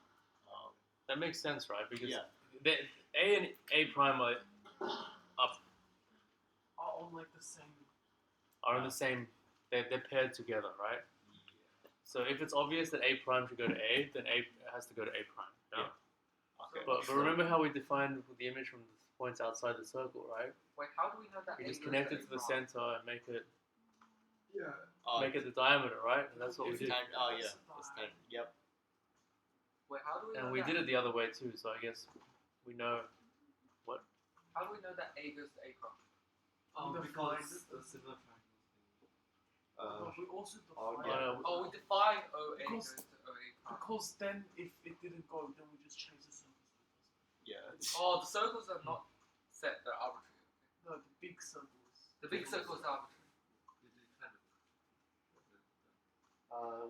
That makes sense, right? Because Yeah. A and A prime are Are on like the same. in the same. They're paired together, right? So if it's obvious that A prime should go to A, then A has to go to A prime. Yeah. Okay. But remember how we defined the image from the points outside the circle, right? wait, how do we know that We A just goes connect it A to the prime? center and make it Oh, the diameter, right? And that's what we it's did. time. Oh yeah. It's time. Yep. Wait, how do we know And we that? did it the other way too. So I guess we know. How do we know that A goes to A prime? Because a similar triangle But we also oh, define yeah. Oh, we define OA Because- goes to OA prime. because then if it didn't go, then we just change the circle. Yeah. Oh, the circles are not set; they're arbitrary. No, the big circles. The big circle is arbitrary.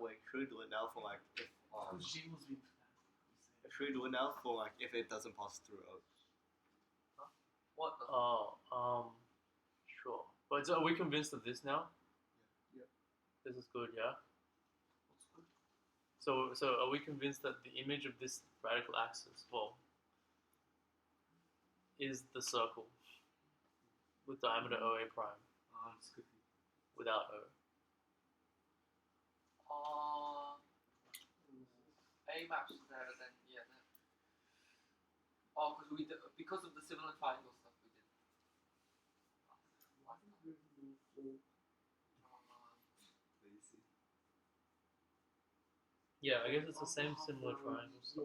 Wait. Should we do it now for like if Because G was being should we do it now for like if it doesn't pass through O? What the? Sure. But so are we convinced of this now? Yeah. This is good, yeah. What's good? So are we convinced that the image of this radical axis, well, is the circle with diameter OA prime without O? A maps is there, then yeah. Then. Oh, because of the similar triangle stuff we did. Yeah, I guess it's the same similar triangle. So.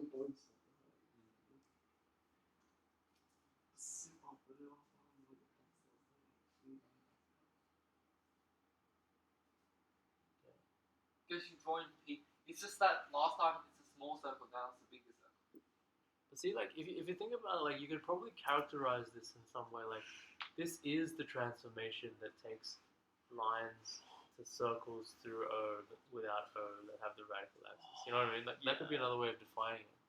Because you draw in P. It's just that last time it's a small circle, now it's a bigger circle. But see, like, if you think about it, like, you could probably characterize this in some way. Like, this is the transformation that takes lines to circles through O without O that have the radical axis. You know what I mean? Like, that could be another way of defining it.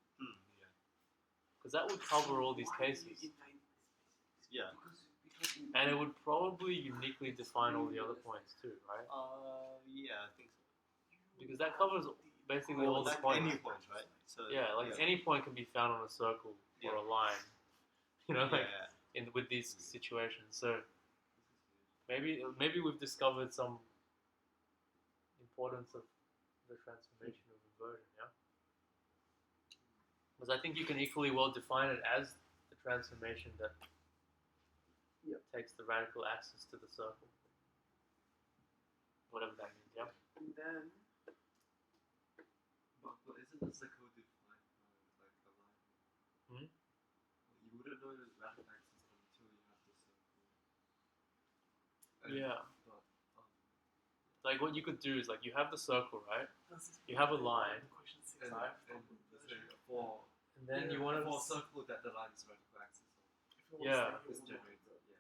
Yeah. Because that would cover all these cases. Yeah. Because you, And it would probably uniquely define all the other points too, right? Yeah, I think so. Because that covers basically all the like points. any points, right? So Yeah, like any point can be found on a circle or a line. You know, like with these situations. So maybe we've discovered some importance of the transformation of inversion, yeah? Because I think you can equally well define it as the transformation that takes the radical axis to the circle. Whatever that means, yeah? And then isn't a circle defined by like a line? Hmm? You wouldn't know the radical axis until you have the circle. And, Yeah. But, Like what you could do is like you have the circle, right? This is You have a line, question 6. and, Right. and so for and then Yeah, you want for a to. circle that the line is radical axis of, Yeah. this generator. Yeah.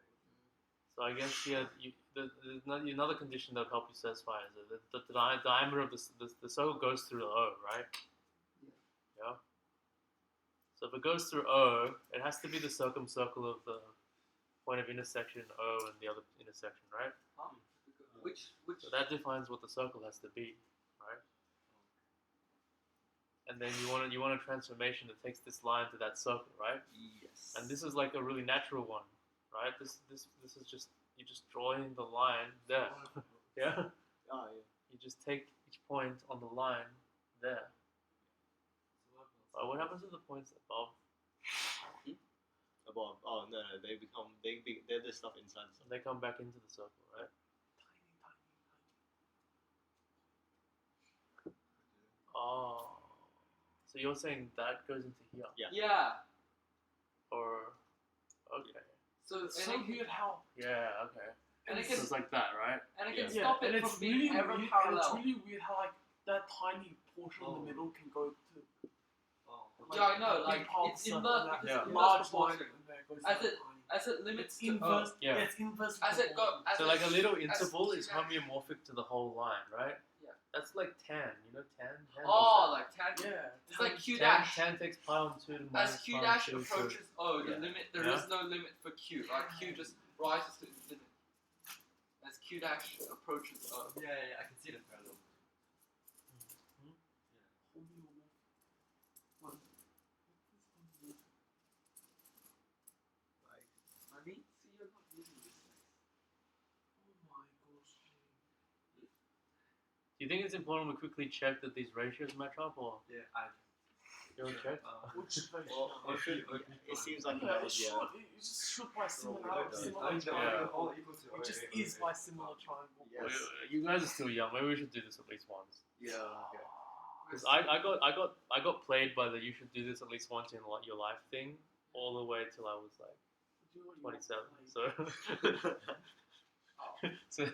So I guess there's another condition that would help you satisfy is that the diameter of the circle goes through the O, right? Yeah. So if it goes through O, it has to be the circumcircle of the point of intersection O and the other intersection, right? Huh? Which So that defines what the circle has to be, right? And then you want a transformation that takes this line to that circle, right? Yes. And this is like a really natural one, right? This is just you're just drawing the line there. Yeah. Oh yeah. You just take each point on the line there. What happens to the points above? Above. Oh no, they're the stuff inside the circle. They come back into the circle, right? Oh. So you're saying that goes into here, Yeah. or okay? So It's so weird how. Yeah, okay. and it So can it's like that, right? and it can Yeah. stop and it it's from being really ever weird, and parallel. it's really weird how like that tiny portion in the middle can go to. Yeah, I know, a big like, part of it's the inverse circle, because Yeah. it's inverse large line, proportion. and there goes As that it- tiny. As it limits It's to inverse. yeah. It's inverse. as it go proportion. as So it, like a little as interval is Q- homeomorphic to the whole line, right? Yeah. That's like tan. You know tan. Tan Oh, like tan. Yeah. It's like Q tan, dash. tan takes pi on 2 to minus As Q pi on dash 2, so- approaches O, the yeah. limit there Yeah. is no limit for Q. Like Q just rises to its limit. As Q dash approaches O. Yeah, I can see the parallel. I mean, see, you're not using this thing. Oh my gosh. Do you think it's important we quickly check that these ratios match up, or Yeah, you want to check? Which version? Or should, it seems like Yeah, it it does, should. yeah. It just should by similarity. I Similar mean, triangle. they're all equal to It just OA, is by similar triangle. Yes. You guys are still young. Maybe we should do this at least once. Yeah, okay. Because I got played by the you should do this at least once in your life thing all the way till I was like 27. So so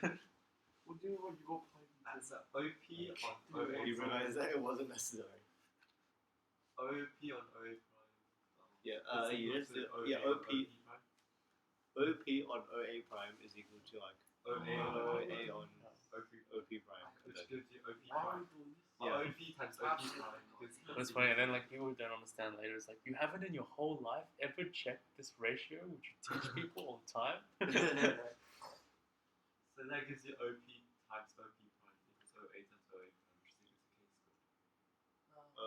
We'll do what you got played. That's a OP on OA You prime. realize that it wasn't necessary. OP on OA prime. Yeah, is you equal just to did- OA yeah, on OP. prime. OP on OA prime is equal to like OA OA on OP, OP prime. which gives you OP Why are prime. we doing this? Yeah. OP times OP prime. it's funny. And then like people who don't understand later, it's like you haven't in your whole life ever checked this ratio, which you teach people all the time. So that gives you OP times OP prime equals OA times OA prime, which is equal to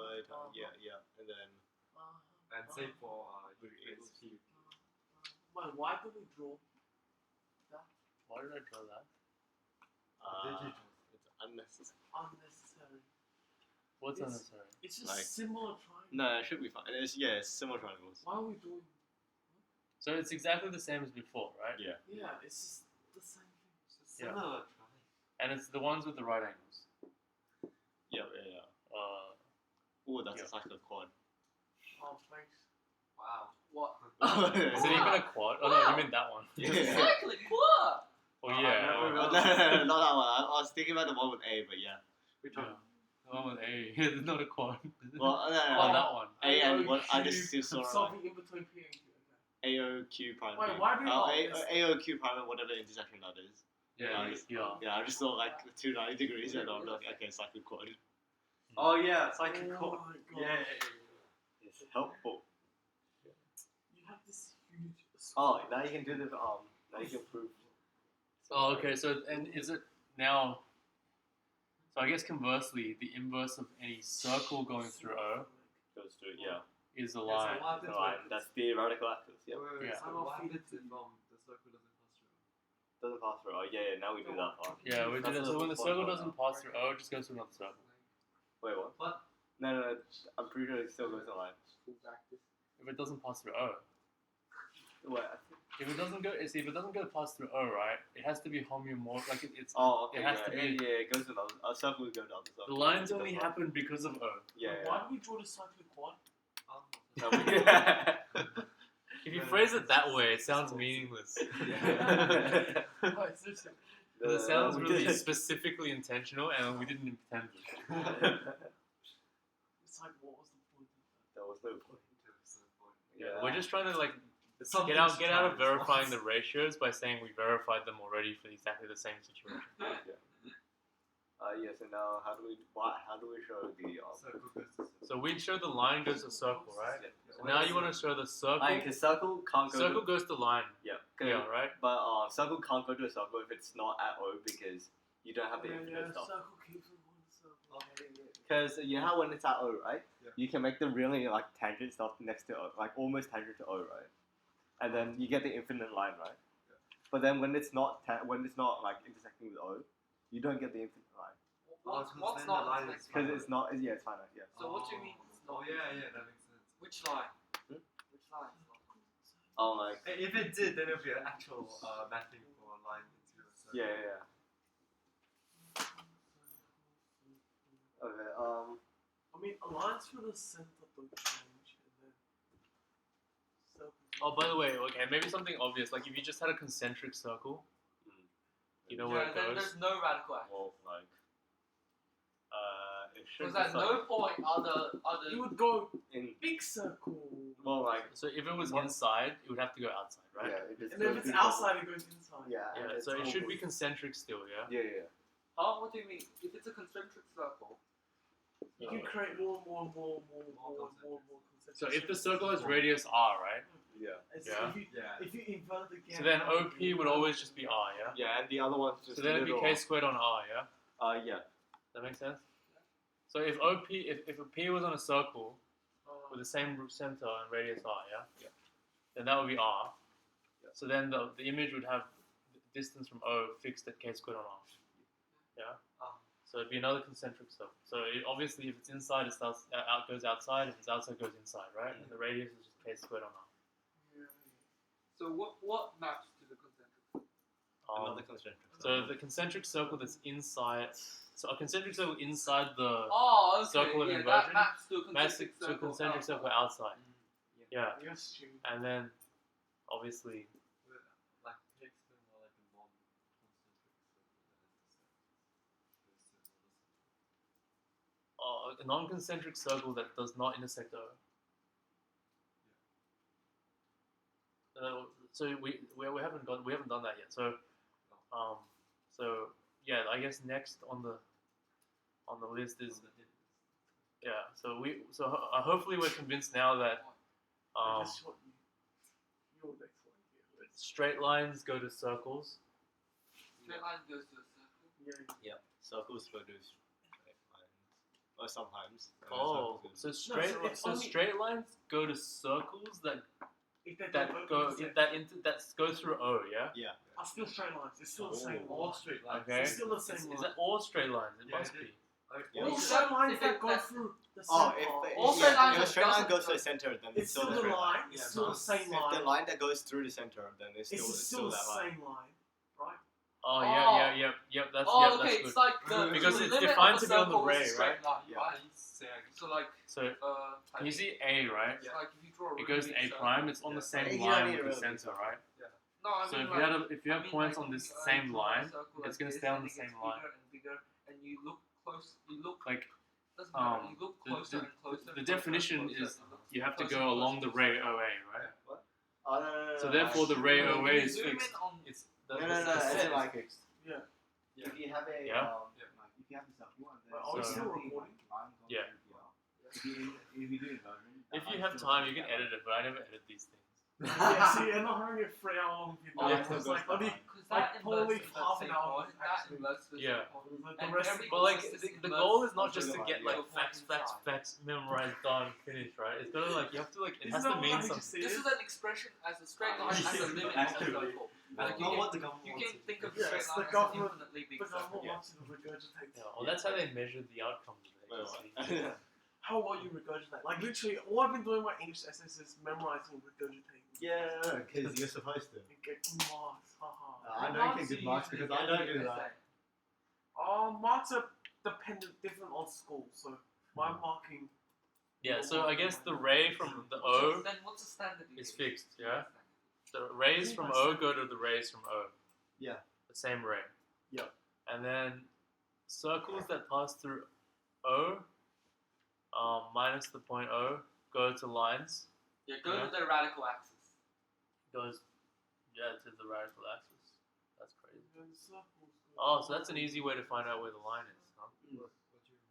K squared. Yeah, and then And same for Which equals USP. Wait, why did we draw that? Why did I draw that? it's unnecessary. Unnecessary. What's It's- unnecessary? It's just Like- similar triangle. No, it should be fine. It's similar triangles. Why are we doing? So it's exactly the same as before, right? Yeah. Yeah, it's just the same thing. Yeah. Similar triangle. And it's the ones with the right angles. Yeah. Oh, that's Yeah. a cyclic quad. Oh, thanks. Wow. What? Is it even a quad? Oh no, Wow. you mean that one. Yeah. Exactly. What? Oh No, yeah. not that one. I was thinking about the one with A, but yeah. Which Yeah. one? The one with A. It's not a quad. Well, Oh, no. that one. A and what I AOQ, just saw like something in between P and Q. Okay. AOQ prime. Wait, B. why do you Oh, not? AOQ prime, whatever intersection that is. Yeah. Nice. Yeah. Yeah, I just saw like 290 degrees and I'm like, okay, cyclic quad. Oh yeah, cyclic Oh quad. my Yeah. god. It's helpful. You have this huge. Oh, now you can do the now you can prove. Oh, okay. So, and is it now? So I guess conversely, the inverse of any circle going through O Goes through it, yeah. is a Yeah, so line. what happens Line. when- That's the radical axis. Yeah. Wait, Yeah. so what happens if the circle doesn't pass through? Doesn't pass through. Oh yeah. Now we do that part. Yeah, we did it. That's So a when the fun circle one doesn't pass through O, it just goes through another circle. Wait, what? What? No. I'm pretty sure it still goes in line. If it doesn't pass through O, Wait, I think. If it doesn't go, see, if it doesn't go past through O, right? It has to be homeomorphic. Like it's. Oh, okay. It has yeah, to be. Yeah, it goes to the other. A circle will go to the other The circle. lines It only does not. happen because of O. Yeah. Why do we draw the cyclic quad? Yeah. If you phrase it that way, it sounds meaningless. Oh, it's just- It sounds we really did. specifically intentional, and we didn't intend it. It's like, what was the point of that? There was no point. Yeah, we're just trying to like Something's get out of trying. verifying the ratios by saying we verified them already for exactly the same situation. Yes, and now how do we show the Circle goes to circle. So we showed the line goes to circle, right? Yeah. So now you want to show the circle. Because circle can't go. Circle goes to line. Yeah. Yeah, right. But circle can't go to a circle if it's not at O because you don't have the infinite stuff. circle keeps in one circle. Because you know how when it's at O, right? Yeah. You can make the really like tangent stuff next to O, like almost tangent to O, right? And then you get the infinite line, right? Yeah. But then when it's not like intersecting with O, you don't get the infinite line What's then the not line next is because line? it's not. Yeah, it's finite. Yeah. So what do you mean it's Oh not? yeah, that makes sense. Which line? Hmm? Which line is not? Oh, like Hey, if it did, then it would be an actual mapping for a line into a circle. yeah. Okay. I mean, lines for the center don't change, and then circles. Oh, by the way, okay, maybe something obvious. Like if you just had a concentric circle, you know where Yeah, it then goes. there's no radical action. Well, like it should Because be at no point are the You would go in. big circle. Well, like So if it was What? inside, it would have to go outside, right? yeah, it just And then if goes it's through outside, it goes inside. Yeah. and Yeah, it's so it should be always- concentric still, yeah? Yeah. Oh, what do you mean? If it's a concentric circle, You can create more concentric. So if the circle has radius r, right? Yeah. It's- Yeah. If you invert the gamma. So then OP would always just be r, yeah? Yeah, and the other one's just So then it'd be literal. k squared on r, yeah? Yeah. That makes sense? So if OP, if a P was on a circle with the same center and radius r, yeah? Yeah. Then that would be r. Yeah. So then the image would have the distance from O fixed at k squared on r. Yeah? So it'd be another concentric circle. So obviously if it's inside, it starts goes outside. If it's outside, it goes inside, right? And the radius is just k squared on r. so what maps to the concentric? Another concentric. So the concentric circle that's inside, so a concentric circle inside the Oh, okay. circle of yeah, inversion that maps to a maps concentric to a circle. concentric outside. circle outside. Yeah, Yes, stupid. and then obviously Like takes them more like a non-concentric circle that intersects. a non-concentric circle that does not intersect O. So we haven't done that yet. So yeah, I guess next on the list is yeah. So hopefully we're convinced now that That's what your next one here. straight lines go to circles. Straight line goes to a circle. Yeah. Circles produce straight lines. Or sometimes. Oh, so straight it's so only- straight lines go to circles that If they that don't go intersect, that go through O, yeah. Yeah. are still straight lines. It's still the same Oh. line. All straight lines. Okay. It's still the Is, same is line. that all straight lines? It Yeah, must it be. is. Yeah. All If straight lines if that it- go that's- through the Oh, center. All straight lines if a that straight line doesn't goes to go- the center, then It's still the straight line. Yeah, It's still the no. same If line. the line that goes through the center, then it's It's still still the that line. same line, right? Oh Oh. yep. That's Oh, yeah, okay. that's It's good. like the Because the it's limit defined of to be on the circle is ray, a straight line, Yeah. right? So like So I can you think see A, right? it's like if you draw a It goes to really A big prime. circle- It's on the Yeah. same You don't line need with a the really big center, right? No, I So mean if like, you had if you have I mean, points like, on this if you same draw a line, circle it's like gonna this stay on and the it gets same line. bigger and bigger, and you look close. You look like doesn't matter. You look the- closer the- and closer. the and definition closer and is closer. you have to Closer go and along the closer. ray OA, right? Oh, no. So therefore the ray When OA you is zoom in fixed. on- It's No, as in set like- is fixed. Yeah. If you have a Yeah. if you have a circle and Are we So- still recording? Yeah. If you do inversion, If you have time, you can edit it, but I never edit these things. Yeah, see, I'm not having a 3 hour long video. Oh, It's like, only Because Like, that probably inverts at half the an same hour point. is That actually- inverts the Yeah. same point. the And rest every But like course is the inverse goal is not also just to the get idea. like Your point facts, inside. memorized, done, finished, right? It's gotta like you have to like it Isn't has that to what mean I just something. said? This is an expression as a straight line as a limit of the Actually, circle. That's Like not you what can, the government you wants. can think of Yeah, straight it's line the as an government- infinitely big But circle. government Yeah. wants you to regurgitate. Yeah, well, that's how they measured the outcomes. Of the ACC. how well you regurgitate. Like literally, all I've been doing my English essays is memorizing and regurgitating. Yeah, because you're supposed to. And get marks, haha. I don't get good marks because I don't do that. Marks are different on school, so my marking. Yeah, so I guess the ray from the O Then what's the standard? you is use? fixed, yeah? The rays from O go to the rays from O. Yeah. The same ray. Yeah. And then circles that pass through O minus the point O go to lines. Yeah, go to the radical axis. Goes, to the radical axis. That's crazy. And circles go Oh, so that's an easy way to find out where the line is, huh?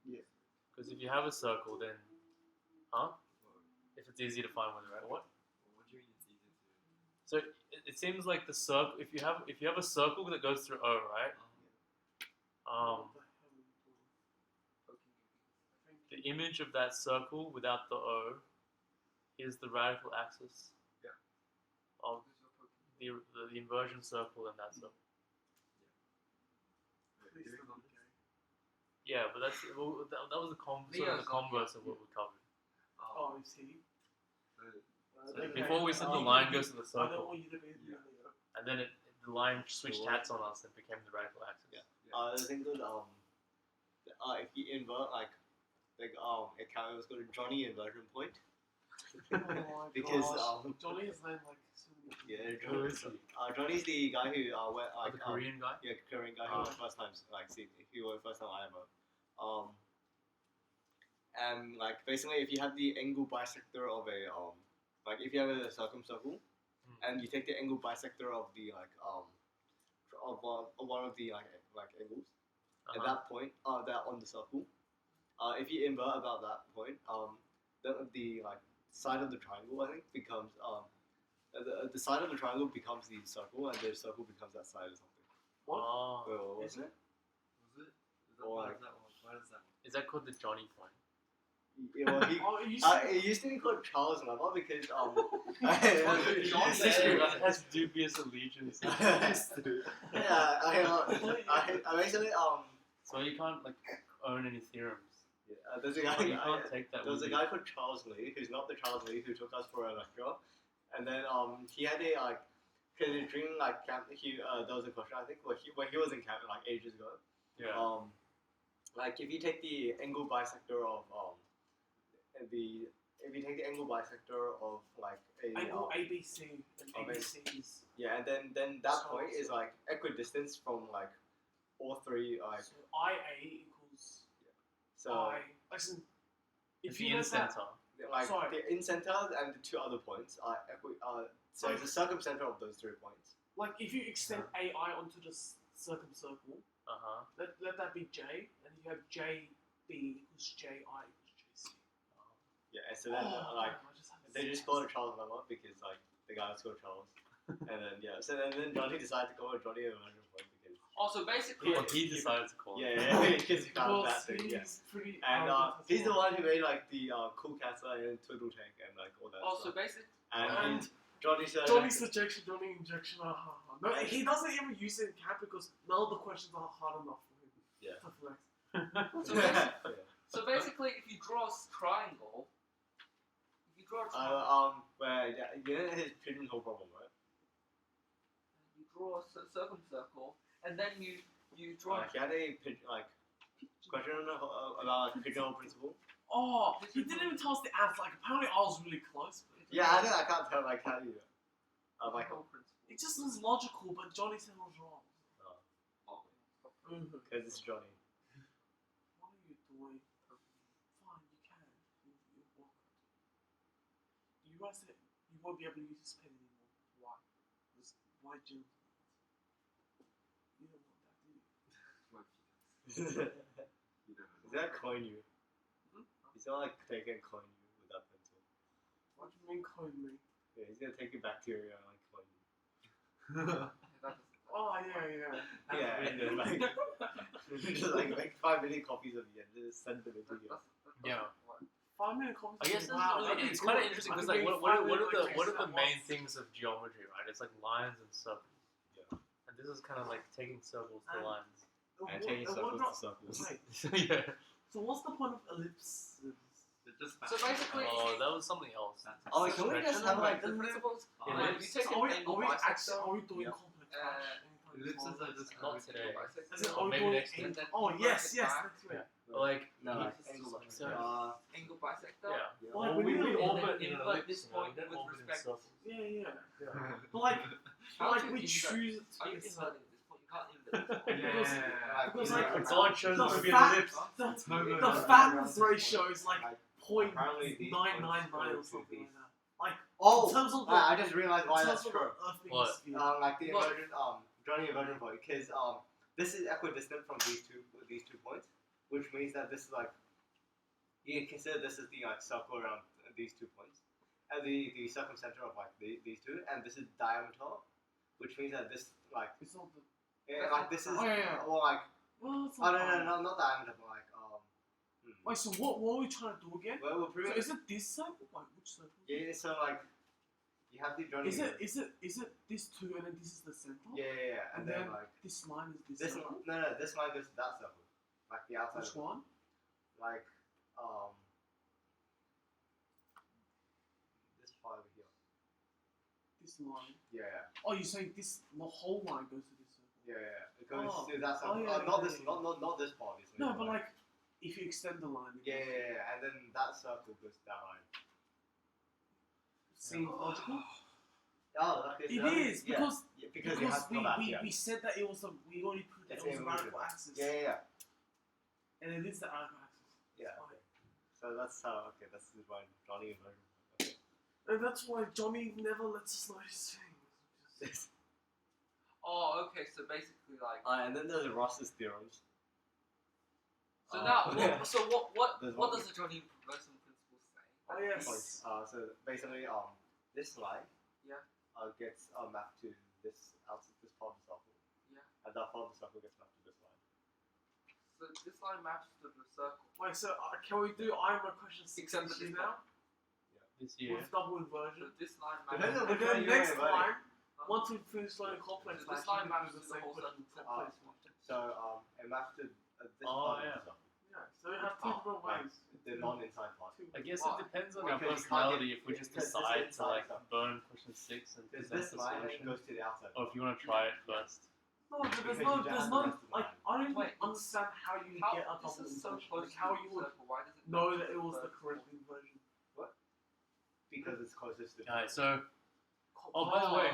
Yeah. Because if you have a circle, then, if it's easy to find where the right, what? What do you mean it's easy to? So it seems like the circle. If you have a circle that goes through O, right? The image of that circle without the O is the radical axis. Yeah. Of the inversion circle and that circle. Yeah, but that's that was the sort of the converse of what we covered. Oh, I see. So before we said the line goes to the I don't circle, want you to be and then the line switched hats on us and became the radical axis. Yeah. The thing is, if you invert it was called Johnny inversion point. Oh my Because gosh. Johnny is named like so many. yeah, Who is he? Johnny's the guy who went The Korean guy. yeah, Korean guy who went first time he went first time IMO. And basically if you have the angle bisector of a if you have a circumcircle and you take the angle bisector of the of one of the angles at that point that on the circle, if you invert about that point, the side of the triangle I think becomes the side of the triangle becomes the circle and the circle becomes that side or something. What? Oh, Or wasn't it? Was it? Or Why does that one? is that called the Johnny point? Yeah, well, Oh, it used to it used to be called Charles Lemma because It has dubious allegiance. yeah, I basically So you can't own any theorems. there's a guy You can't take that. there was with a you. guy called Charles Lee who's not the Charles Lee who took us for a lecture, and then he had a because during camp there was a question I think when he was in camp ages ago. Yeah. If you take the angle bisector of if you take the angle bisector of a angle ABC and of a- ABCs. yeah, and then that So- point is equidistant from all three So IA equals so I. Listen, It's if the you know that, in-center. Sorry. the in-center and the two other points are so it's the circumcenter of those 3 points. if you extend AI onto the circumcircle, let that be J, and you have JB equals JI equals JC. Yeah, and so then they just call it Charles Lemma because the guy was called Charles, and then then Johnny decided to call it Johnny inversion point because Also, basically, Well, he decided to call it. because he found that thing. Yeah. He's pretty. And arrogant as he's the well. one who made the cool cancer and twiddle tank and all that also stuff. basic. And Johnny said Johnny suggestion, Johnny injection. No, he doesn't even use it in camp because none of the questions are hard enough for him. Yeah. To flex. So, so basically, if you draw a triangle, where you know his pigeonhole problem, right? you draw a circumcircle, and then you draw. He had a question about pigeonhole principle. Oh, he didn't even tell us the answer. Apparently I was really close. But Yeah, I can't tell how you do it. Pigeonhole principle. it just was logical, but Johnny said it was wrong. Because it's Johnny. What are you doing? Fine, you can. You're welcome. You realize that you won't be able to use this pen anymore. Why? Because why Jim? You don't want that, do you? Is that coin you? Hmm? He's not taking coin you with that pencil. What do you mean clone me? Yeah, he's gonna take your bacteria and coin you. Oh, yeah. Yeah, and then just make 5 million copies of you and just send them into you. Yeah. 5 minute conversation. I guess that's wow, really, it's kind of interesting because what are the main things of geometry, right? It's lines and circles. Yeah. And this is kind of taking circles to And- lines. And taking circles to circles. Wait, So yeah. so what's the point of ellipses? The Just So basically, Oh, that was something else. Oh, wait, can we just have like the principles. Yeah, Like, you take So an angle bisector. are we doing Yeah. complex math? ellipses are just Not today. As in, Or are we maybe doing next ang- time. Oh yes, yes, Back. that's right. But like, no, he- like angle so- bisector. Angle bisector. yeah. Yeah. Like, Well, we need we to orbit in an invert ellipse, this you know, we point don't with orbit in respect. circles. Yeah, yeah. Yeah. But like, How like do you we invert? choose to Are you take a inverting this point? You can't invert this point. Because, you like, know, It's all shows the us to be an fact- ellipse. the fatness ratio is like point apparently these nine points nine nine go or to something these. like that. Like Oh, in terms of the, I just realized why in that's terms of true. the Earth being What? a sphere. Like the What? inversion, drawing inversion point, because this is equidistant from these two points, which means that this is like you can consider this as the like circle around these 2 points, and the circumcenter of like these two, and this is diameter, which means that this like It's not the. like this is Oh, yeah. or like Well, it's oh not no not diameter, but like Wait, so what are we trying to do again? well we're So pretty is it this circle? Like which circle? yeah so like you have the drawing Is it this two and then this is the center? yeah and then like This line is this this circle? no this line goes to that circle, like the outside Which of it. one? Like this part over here. This line. Yeah, Oh, you're saying this the whole line goes to this circle? yeah. It goes Oh. to that Oh, circle. yeah, Not yeah, this, yeah. not this part. Obviously. No, but like if you extend the line. it goes- and then that circle goes to that line. Seems logical. Oh, okay. It so is yeah. because Yeah, because you have to come back. Yeah. we said that it was a we already proved that It's it was a inversion. radical axis. Yeah. And it is the radical axis. Yeah. Fine. So that's how. Okay, that's why Johnny inversion. Okay. And that's why Johnny never lets us know his things. Oh, okay. So basically, like. And then there's Ross's theorems. So now, yeah. what There's what one- does the Johnny inversion principle say? Oh yes. Points. So basically, this line. Yeah. Gets mapped to this part of the circle. Yeah. And that part of the circle gets mapped to this line. So this line maps to the circle. Wait, so can we do IMO question 6 Except for actually this now? This year. With double So inversion? this line Depends maps. on And which one then you're next inverting. line, once we finish learning complex So this math, line we maps do the to the same whole question circle. complex math. So it maps to this Oh, part yeah. of the circle. Yeah, so we have two different ways. The non-inside part. I guess Why? it depends on Why? our Because you can't personality get- if we just because this decide to inside like stuff. burn question 6 and Because present this the line solution, goes to the outside. or if you want to try it first. No, but Because there's you no, don't there's have no, the rest of the like, line. I don't Wait, understand how you How get a this double is so inversion. close Like, how to you the would circle. Why does it know match that to it was the circle? correct inversion. Because it's closest to the Alright, so oh, by the way,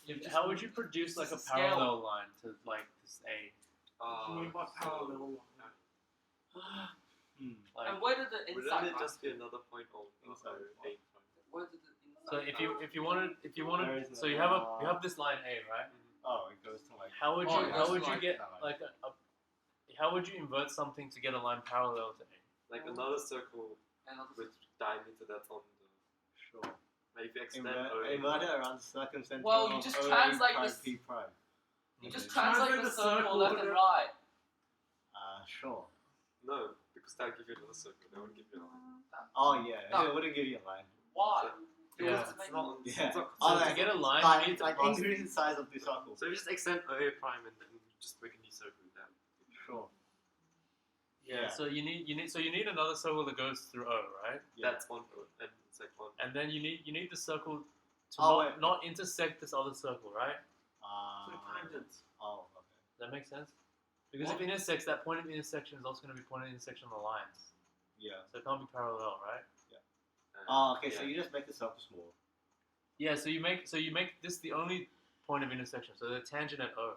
Okay. how would you produce like a It's a scale. parallel line to like this A? What do you mean by parallel line? Like, And where did the Wouldn't inside it map? just be another point on Inside. A point? Where did the inside so if you wanted There is so you have this line A, right? Oh, it goes to like. How would Oh, you yeah, how so would you like get that line. like a how would you invert something to get a line parallel to A? Like another circle Another with diameter that's on the. Sure. Like if you extend Invert it around the circumcenter. Well, you of just O translate prime this- P prime. You just Okay. translate Translate the the circle circle left with and it. right. Sure. No, because that'll give you another circle. They won't give you a line. Oh yeah, No. it wouldn't give you a line. Why? Yeah. Because It's not. Yeah. It's not Oh, So like, to get a line, like, you need to like cross- increase the size of the circle. So you just extend A prime and then you just make a new circle with that. Sure. Yeah. Yeah. So you need another circle that goes through O, right? Yeah. That's one road, and it's like one. And then you need the circle to Oh, wait. not intersect this other circle, right? So tangents. Oh, okay. Does that make sense? Because What? if it intersects, that point of intersection is also going to be point of intersection on the lines. Yeah. So it can't be parallel, right? Oh, okay. So yeah. you just make the circle small. Yeah. So you make this the only point of intersection. So the tangent at O.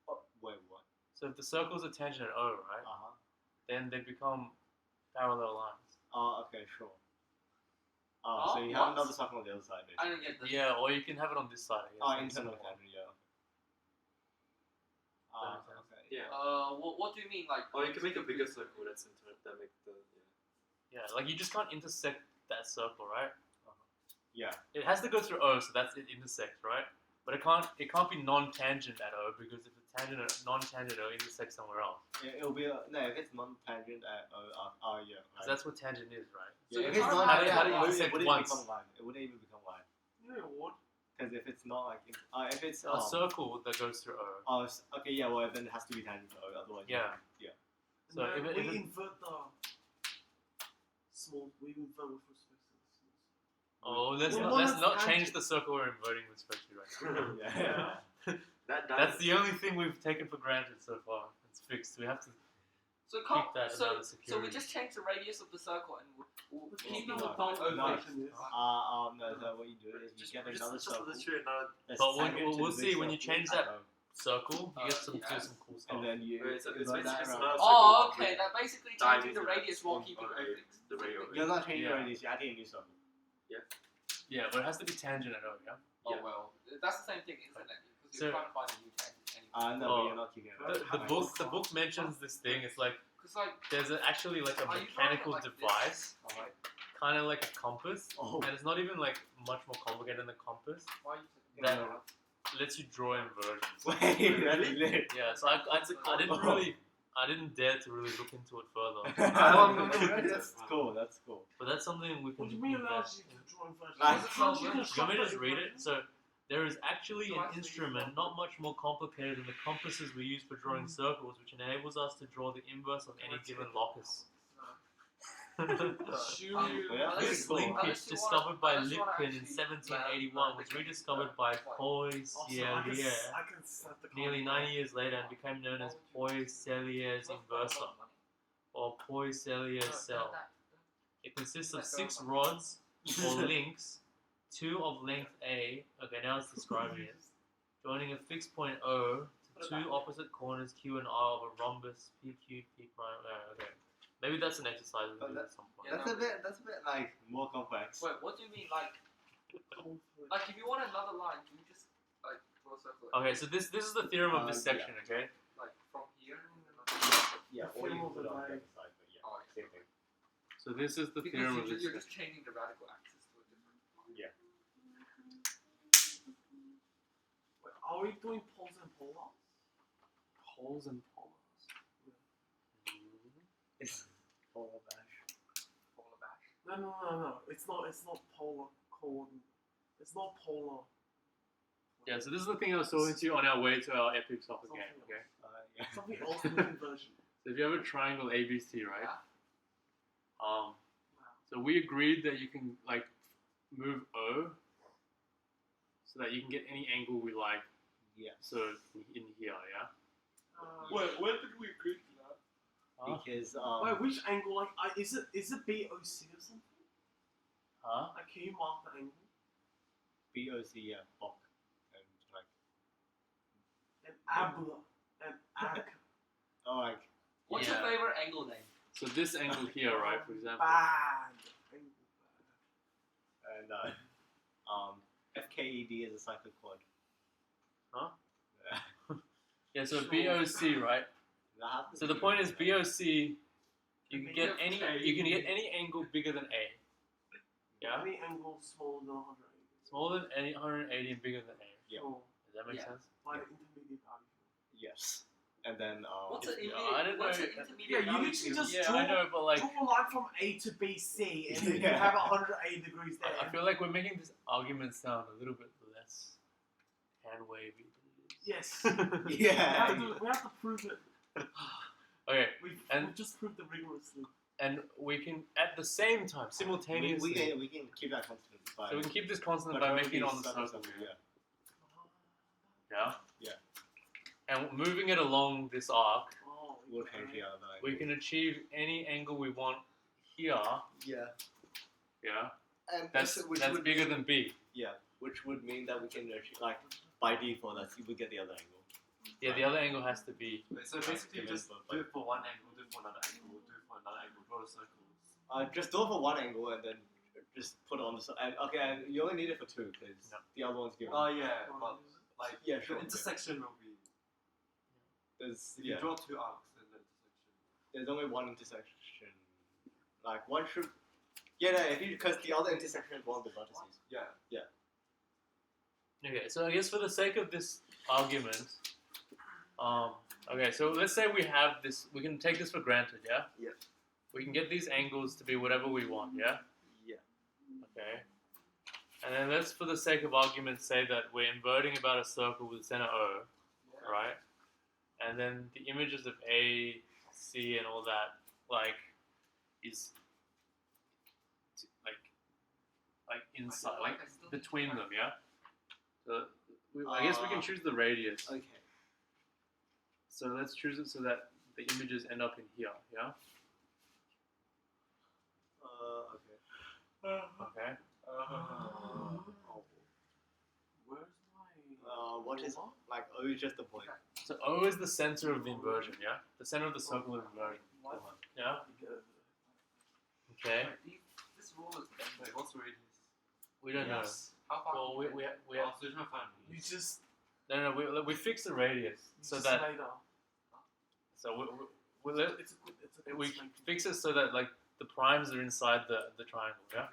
Oh, wait, what? So if the circle's a tangent at O, right? Uh huh. Then they become parallel lines. Oh, okay, sure. Oh, So you what? have another circle on the other side, I basically. didn't get this. Yeah, or you can have it on this side. I guess. Oh, like internal similar. tangent, yeah. That makes sense. Okay. Yeah. What do you mean, like? Or you can make a bigger circle that's inter that make the Yeah, like you just can't intersect that circle, right? Yeah. It has to go through O, so that's it intersects, right? But it can't be non-tangent at O, because if the tangent at non-tangent at O intersects somewhere else, It'll be no. If it's non-tangent at yeah. because that's what tangent is, right? So Yeah, you're if it's trying to- not, How do you it intersect wouldn't once? become line. It wouldn't even become line. Yeah, what? Because if it's not like, if it's A circle that goes through O. okay, yeah, well then it has to be tangent to O, otherwise. Yeah. Yeah. So And if then it- we invert the small. We invert with respect to the small. Oh, let's Well, not, well, let's that's not tangent. change the circle we're inverting with respect to right now. Yeah. That's the only thing we've taken for granted so far. It's fixed. We have to So keep that amount of so security. we just change the radius of the circle and we'll But keep you it know without what the over. function is? No, what you do is you get another circle. literally another. that's But tangent to we'll the see big when you circle change at that home. circle, you get some yeah. do some cool stuff. And then you Wait, so it's invert that basically around. circle. Oh, okay. That basically changing the Diameter radius while on- keeping on it a- fixed. the radio. You're not changing Yeah. radius, you're adding a new circle. Yeah, but it has to be tangent at all, yeah? Oh Yeah. well, that's the same thing, isn't it? Because So- you're trying to find a new tangent anyway. No, Oh. but you're not keeping it. The book mentions this thing. It's like Because like, there's actually like a Are you drawing it mechanical like this? device, Alright. kind of like a compass, Oh. and it's not even like much more complicated than a compass. why are you taking That it out? lets you draw inversions. Wait, really? Lit. Yeah, so I didn't dare to really look into it further. That's cool, that's cool. But that's something we can What do you mean invest allows you in. to draw inversion? Like- Can't you Do you want me to just construct read that it? So there is actually So an I see instrument you- not much more complicated than the compasses we use for drawing circles, which enables us to draw the inverse of any given locus. Shoot. Yeah. This Cool. linkage, discovered by Lipkin in 1781, was rediscovered by Poiseuille I can set the nearly color. 90 years later and became known as Poiseuille's inversor, or Poiseuille's cell. It consists of 6 rods or links, 2 of length A, okay, now it's describing it, joining a fixed point O to 2 opposite corners Q and R of a rhombus PQ, P prime. Okay. Maybe that's an exercise we But do at some point. Yeah. That's a bit like more complex. Wait, what do you mean? Like if you want another line, can you just like draw a circle? Okay, so this is the theorem of this Yeah. section, okay? Like from here. Yeah, The or you film put it of on the the other side, but yeah, Oh, same thing. So this is the Because theorem of this you're just section. changing the radical axis to a different one. Yeah. Wait, are we doing poles and polars? Poles and polars. It's polar bash. Polar bash. No. It's not polar coordinate. It's not polar. Yeah, so this is the thing I was talking to you on our way to our epic soccer game, okay? Yeah. Something else with inversion. So if you have a triangle ABC, right? Yeah. Wow. So we agreed that you can like move O so that you can get any angle we like. Yeah. So in here, yeah. Wait, when did we agree to that? Because wait, which angle? Like, is it BOC or something? Huh? Like, can you mark the angle? BOC, yeah, Bok, and like, And abla, and ac, oh, like, What's Yeah. your favorite angle name? So this angle here, right, for example. bad. Angle and FKED is a cyclic quad. Huh? Yeah. Yeah, so BOC, right? That happens So the to point me, is right? BOC, you can get any angle bigger than A. Yeah? Any angle smaller than 180. Smaller than any 180 and bigger than A. Yeah. So, Does that make Yeah. sense? find an intermediate value. Yes. And then What's it's- an I intermediate? don't What's know. an intermediate? Yeah, you value literally to- just Yeah, draw, I know, but like, draw a line from A to BC, and then you Yeah. have 180 degrees there. I feel like we're making this argument sound a little bit less hand wavy Yes. than it is. Yeah. we have to prove it. Okay, We've just proved it rigorously. and we can at the same time, simultaneously, we can keep that constant. By so we can keep this constant by making it on the circle. Yeah. Yeah? Yeah. And moving it along this arc, Oh, We'll change the other we can achieve any angle we want here. Yeah. Yeah? And That's would bigger mean, than B. Yeah, which would mean that we can achieve, like, by default, we would get the other angle. Yeah, the other angle has to be. Wait, so basically Given just both, do it for one angle, do it for another angle, do it for another angle, draw a circle. Just do it for one angle and then just put it on the side. And okay, and you only need it for two because No. the other one's given. Oh yeah, but like Yeah, the sure. intersection will be. There's If you draw two arcs, then the intersection. there's only one intersection. Like one should. Yeah, no, because the other intersection is one of the vertices. Yeah. Okay, so I guess for the sake of this argument, okay, so let's say we have this, we can take this for granted, yeah? Yeah. We can get these angles to be whatever we want, yeah? Yeah. Okay. And then let's, for the sake of argument, say that we're inverting about a circle with center O, right? And then the images of A, C, and all that, like, is like inside, feel like I still between need to them, yeah. So I guess we can choose the radius. Okay. So let's choose it so that the images end up in here, yeah. Okay. Okay. Oh. Where's my? What is like O is just the point. So O is the center of the inversion, yeah. The center of the circle of inversion. What? Yeah. Okay. This rule is Wait, what's the radius? We don't Yes. how far? know. Well, we have Oh, so you're trying to find You just no. We fix the radius so just that later. we let, It's a good we strength. fix it so that like the primes are inside the triangle, yeah.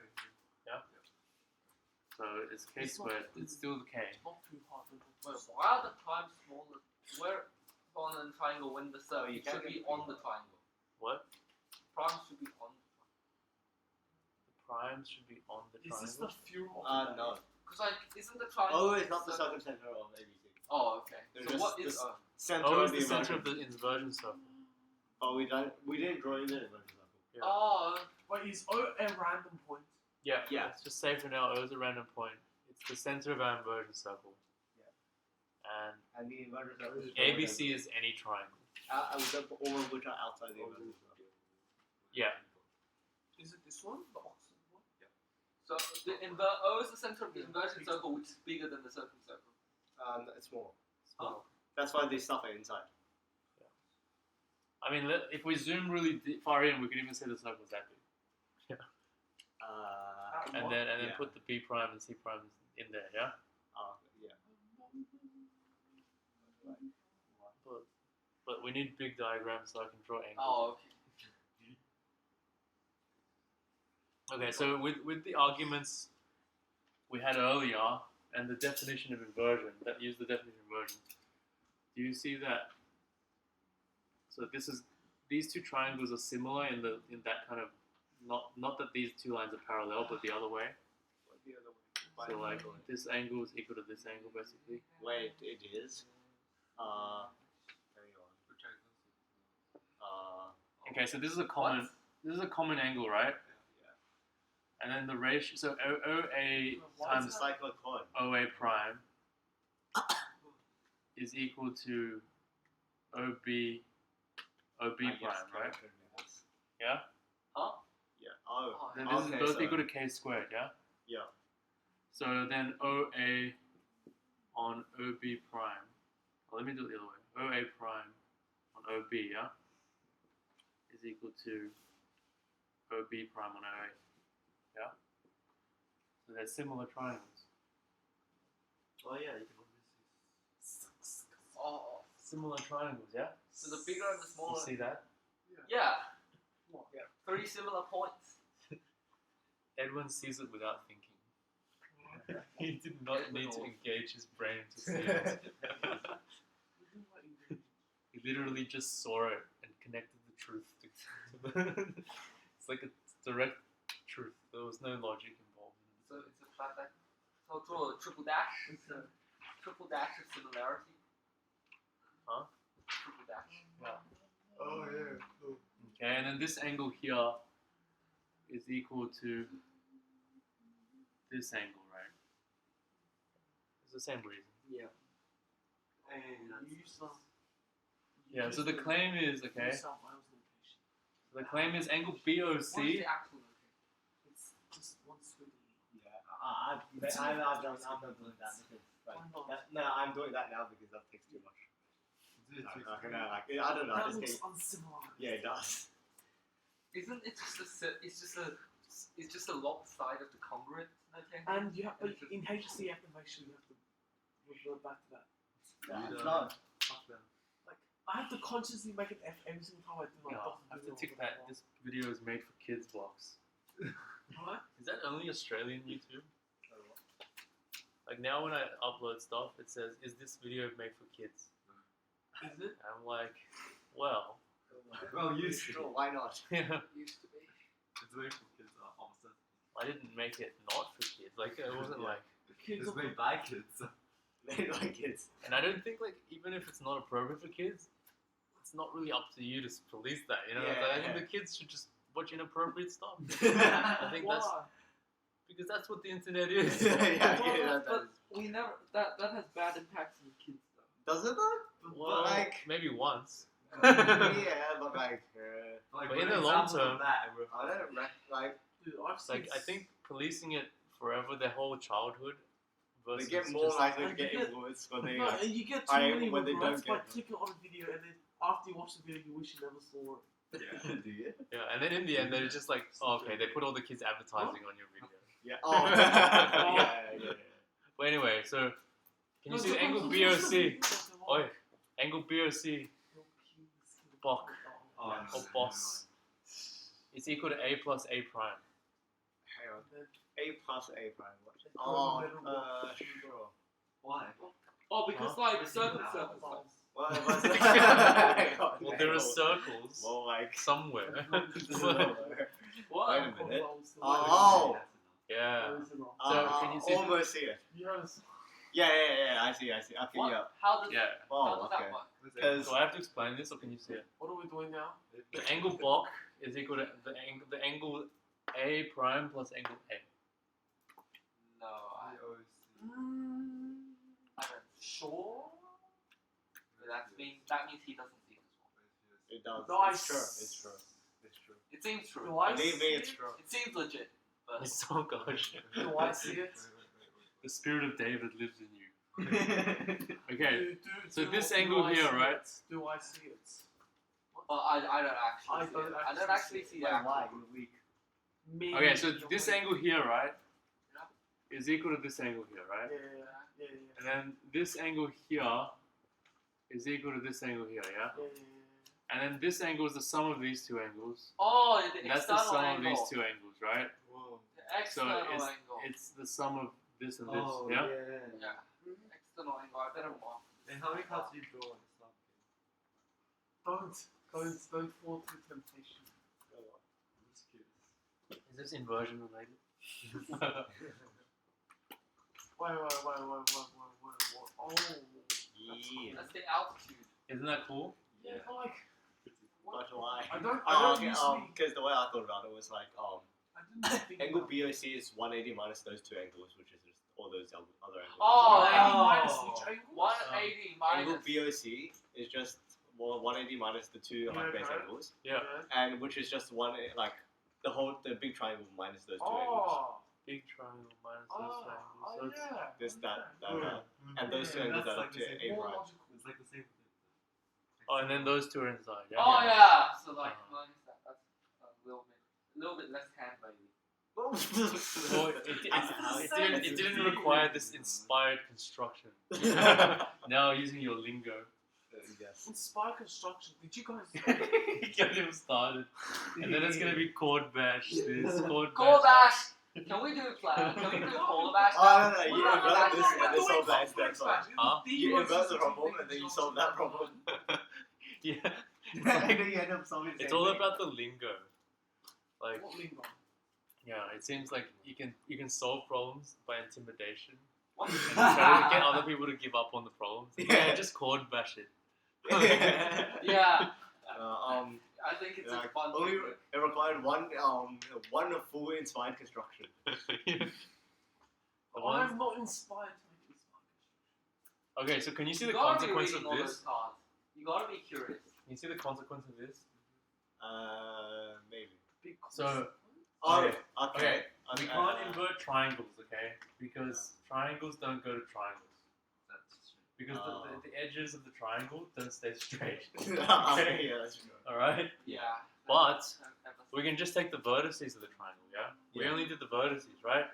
So it's k It's not- squared. It's still the k. Not too hard. Wait, why are the primes smaller? Where on a triangle when the circle you should can't be get on three the triangle? What? Primes should be on the triangle. The primes should be on the Is this triangle. the fuel? No. Because like, isn't the triangle? O is not the circle- circumcenter of ABC. Oh, okay. They're So just what is this- O? Center O of is the center inversion. of the inversion circle. But we didn't draw in the inversion circle. Yeah. Oh, Wait, is O a random point? Yeah. Yeah. Let's just say for now O is a random point. It's the center of our inversion circle. And And the inversion circle is ABC is any triangle. all of which are outside the inversion circle. Yeah. Is it this one? The Oxford one? so O is the center of the inversion circle, which is bigger than the circle. It's small. Oh. That's why these stuff are inside. I mean, if we zoom really far in, we could even say the circle's that big. And then yeah. put the B prime and C primes in there, yeah. Yeah. But we need big diagrams so I can draw angles. Oh, okay. Okay, so with the arguments we had earlier and the definition of inversion, that used the definition of inversion, do you see that? So these two triangles are similar in that kind of, not that these two lines are parallel, but the other way. What the other way? So like this angle is equal to this angle basically. Wait, it is. Hang on. Okay, so this is a common angle, right? Yeah. And then the ratio, so OA Why times is It's like a chord. OA prime is equal to OB I prime, guess right? chemistry is. Yeah? Huh? Yeah. Oh. Oh, Then yeah. this Okay, is both so- equal to k squared, yeah? Yeah. So then OA on OB prime, let me do it the other way. OA prime on OB, yeah? Is equal to OB prime on OA, yeah? So they're similar triangles. Oh yeah, you can obviously. Oh, Similar triangles, yeah? so the bigger and the You smaller. see that? Yeah. What? Yeah. 3 similar points. Edwin sees it without thinking. He did not need to engage his brain to see it. He literally just saw it and connected the truth to it's like a direct truth. There was no logic involved in So it's a flat dash. So draw a triple dash. It's a triple dash of similarity. Huh? Triple dash. Oh yeah. Okay, and then this angle here is equal to this angle, right? It's the same reason. Yeah. And you use the. Yeah, so the claim is, okay, New South Wales location. so the claim is angle What is BOC. the actual location? It's just one squiggly. Yeah. I've done that because Why not? I'm doing that now because that takes too much. I don't know. That I just looks think, uncivilized. yeah, it does. Isn't it just a lopside of the congruent notation? And you have, but in HSC, you have to make sure you have to revert back to that. It's not. Like, I have to consciously make an F every single time I do my No, Dr. I have to Doodle tick or that whatever. this video is made for kids blocks. Right? Is that only Australian YouTube? Like now when I upload stuff, it says, "Is this video made for kids?" Is it? And I'm like, well, Well, sure, why not? yeah. Used to be. It's made for kids are opposite. I didn't make it not for kids. Like it wasn't Yeah. like, The kids It's are made by kids. They like kids. and I don't think like even if it's not appropriate for kids, it's not really up to you to police that. You know, Yeah, Like, I think yeah. the kids should just watch inappropriate stuff. I think Why? that's Because that's what the internet is. That we never that has bad impacts on kids though. does it though? Well, like, maybe once. yeah, but like, Like, But for in the long example term- of that, and we're I don't like Dude, I've seen Like I think policing it forever, their whole childhood. they Versus get more just, likely to And get you get- influenced when they no, like, and you get too I- many when they regrets don't by get- clicking on a video and then after you watch the video you wish you never saw it. do you? yeah, and then in the end they're just like, oh, okay, they put all the kids advertising on your video. Yeah. Oh. yeah. But anyway, so can you No, see the angle BOC? Oi, angle BOC Bok Oh, or boss is equal to A plus A prime. Hang on. A plus A prime. What? Oh, Sure. Why? Oh, because Huh? like Where's circle, it now? circle, circle. Well, hang on, Well, hang there are on. circles Well, like. somewhere. What? Wait a minute. Oh, Oh. Yeah. Uh, can you see- almost here. yes. Yeah. I see. Okay, What? yeah. How does Yeah. how Oh, does okay. that work? Because So I have to explain this, or can you see it? What are we doing now? The angle Bok is equal to the angle A prime plus angle A. No, I don't. Sure. But that means he doesn't see this one. it does. Nice. It's true. It's true. It's true. It seems true. Do I Believe see me, it's it? true. It seems legit. But It's so gosh. Do I see it? The spirit of David lives in you. Yeah. Okay. So do- this do angle I here, see right? it? Do I see it? I don't actually. I see don't it. I don't actually actually see see Wait, that. why? You're weak. Maybe Okay, so you're this right. angle here, right, Yeah. is equal to this angle here, right? Yeah. And then this angle here is equal to this angle here, yeah? And then this angle is the sum of these two angles. Oh, the And that's the external sum angle. of these two angles, right? Whoa. The external it's- angle. It's the sum of this and this, Oh, yeah? Yeah. External angle. I better mark. And how many cards do you draw in this Don't fall to temptation. I'm just curious. Is this inversion related? Wait. Oh. Yeah. That's the altitude. Isn't that cool? Yeah, but like, But why? I don't Okay, usually. because the way I thought about it was like, I didn't think angle about BOC is 180 minus those two angles, which is just all those other angles. Oh, 180 oh. minus each angle. 180 Angle minus. BOC is just 180 minus the two like base okay. angles, Yeah. and which is just like the big triangle minus those two angles. Oh. Big triangle minus Oh, those triangles. So it's yeah. This, that, Yeah. and those two Yeah, angles that's add like up to the same A More prime. logical. It's like the same. Oh, and then those two are inside, yeah? Oh yeah. So like Uh-huh. minus that. That's a little bit less hand baby. Well, it didn't require this inspired construction. Now using your lingo. Yes. Inspire construction. Did you guys? Get him started. And then it's gonna be chord bash this, chord Core bash. bash. Can we do core bash? Oh no, you What about invert this that? and this solves that instead. So Huh? you invert the problem and then you solve that problem. Yeah. And then you end up solving the It's same all thing. about the lingo. Like, What lingo? yeah, it seems like you can solve problems by intimidation. What? And try to get other people to give up on the problems. Yeah. Just chord bash it. Yeah. Uh, I think it's like, a fun only thing. it required one fully inspired construction. The I'm ones- not inspired to make inspired construction. Okay, so can you see You the gotta be consequence reading of all this? those cards. You gotta be curious. Can you see the consequence of this? Maybe. Big So, Oh, Okay. okay. we can't invert triangles, okay? Because triangles don't go to triangles. Because the edges of the triangle don't stay straight. Okay, yeah, that's true. Alright? Yeah. But we can just take the vertices of the triangle, yeah? We Yeah. only did the vertices, right?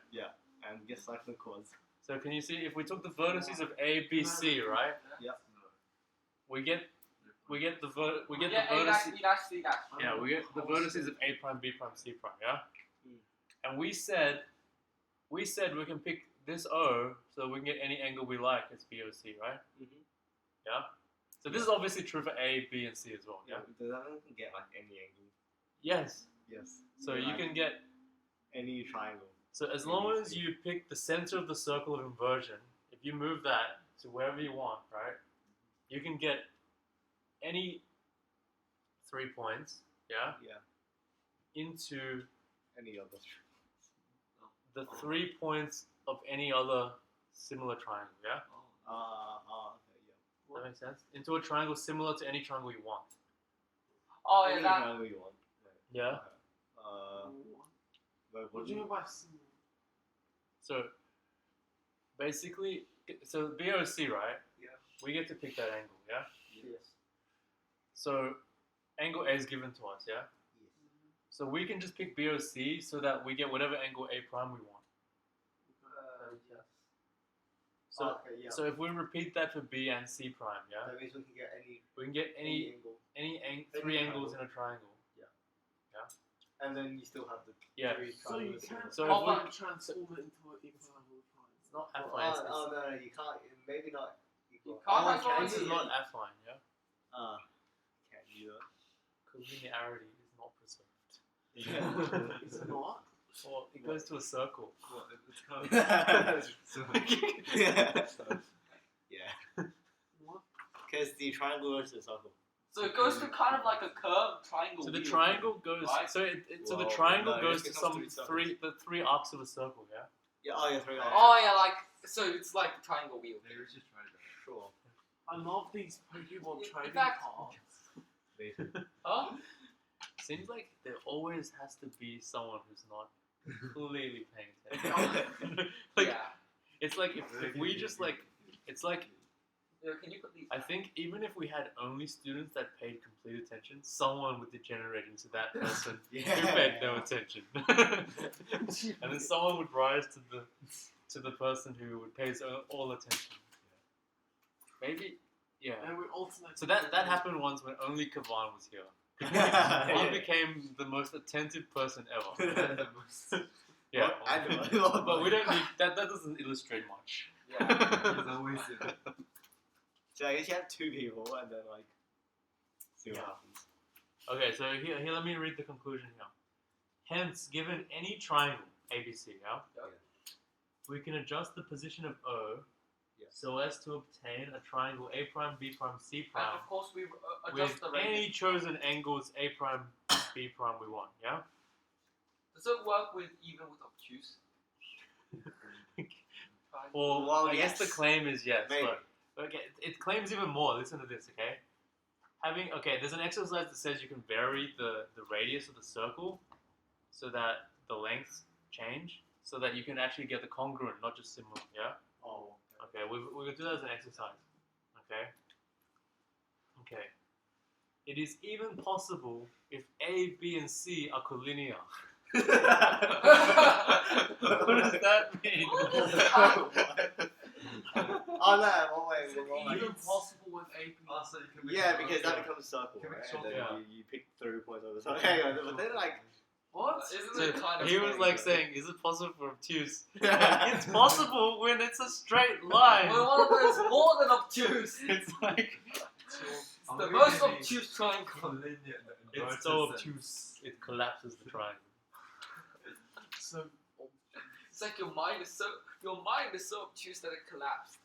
And get like the chords. So can you see, if we took the vertices of A, B, C, right? We get the vertices. Yeah, we get the vertices of A prime, B prime, C prime, yeah? And we said we can pick this O so we can get any angle we like as BOC, right? Mm-hmm. Yeah? So this is obviously true for A, B, and C as well, yeah? Does that mean you can get like any angle? Yes. Yes. So you can get, any triangle. so as long as you pick the center of the circle of inversion, if you move that to wherever you want, right? You can get any 3 points, yeah? Yeah. Into Any other. the 3 points of any other similar triangle. Yeah, Okay, yeah. that makes sense. Into a triangle similar to any triangle you want. Oh yeah, Any that. triangle you want. Yeah. What do you mean by similar? So basically, so BOC, right? Yeah. We get to pick that angle. Yeah. Yes. So angle A is given to us. Yeah. So we can just pick BOC so that we get whatever angle A prime we want. Yes. So Okay, yeah. so if we repeat that for B and C prime, yeah, That means we can get any we can get any angle, three Any angles triangle. in a triangle. and then you still have the Yeah. three So you triangles. can't So if how we- about transform it into an equivalent triangle? It's not Oh, affine. no, you can't. Maybe not equal. You can't Oh, transform can This is you? not affine. Yeah. Can you? Collinearity is not preserved. Is it not? Or it goes to a circle. Well, it's kind of. So, Yeah. What? Because the triangle goes to the circle. So it goes to kind of like a curved triangle. So the wheel. triangle goes. Right. So so the Well, triangle no, it goes just to becomes some three the three arcs of a circle. Yeah. Yeah. Oh, yeah. Three. Oh yeah, like so it's like the triangle wheel. maybe we should try that. Sure. I love these Pokemon In trading fact- cards. Huh? Seems like there always has to be someone who's not clearly paying attention. Like Yeah. it's like if we just like it's like Yeah, can you put these? I think even if we had only students that paid complete attention, someone would degenerate into that person who paid no attention, and then someone would rise to the person who pays all attention. Maybe, yeah. And we alternate. So that happened once when only Kavan was here. Kavan became the most attentive person ever. Yeah, but we don't need that. That doesn't illustrate much. Yeah. There's always So I guess you have two people, and then like see what Yeah. happens. Okay, so here, let me read the conclusion here. Hence, given any triangle ABC, yeah, Yep. we can adjust the position of O Yeah. so as to obtain a triangle A prime, B prime, C And prime of course we adjust with the radius. any chosen angles A prime, B prime we want. Yeah. Does it work with even with obtuse? Triangle? Well, Well, I guess the yes. claim is yes, Maybe. but okay, it claims even more. Listen to this, okay? There's an exercise that says you can vary the radius of the circle so that the lengths change, so that you can actually get the congruent, not just similar. Yeah. Oh. Okay, we're gonna do that as an exercise. Okay. Okay. It is even possible if A, B, and C are collinear. What does that mean? Oh no! Wait. Even possible with AP. Also, you can make Yeah, it because that longer. becomes a circle, Can we right? shorten And then it? you pick 3 points over the circle. Hang on, but then like. What? Isn't So it kind of he was funny, like though? saying, "Is it possible for obtuse?" It's possible when it's a straight line. Well, one of those more than obtuse. It's like It's I'm the really most getting obtuse triangle. collinear in the it's inverted so sense. obtuse it collapses the triangle. So It's like your mind is so obtuse that it collapsed.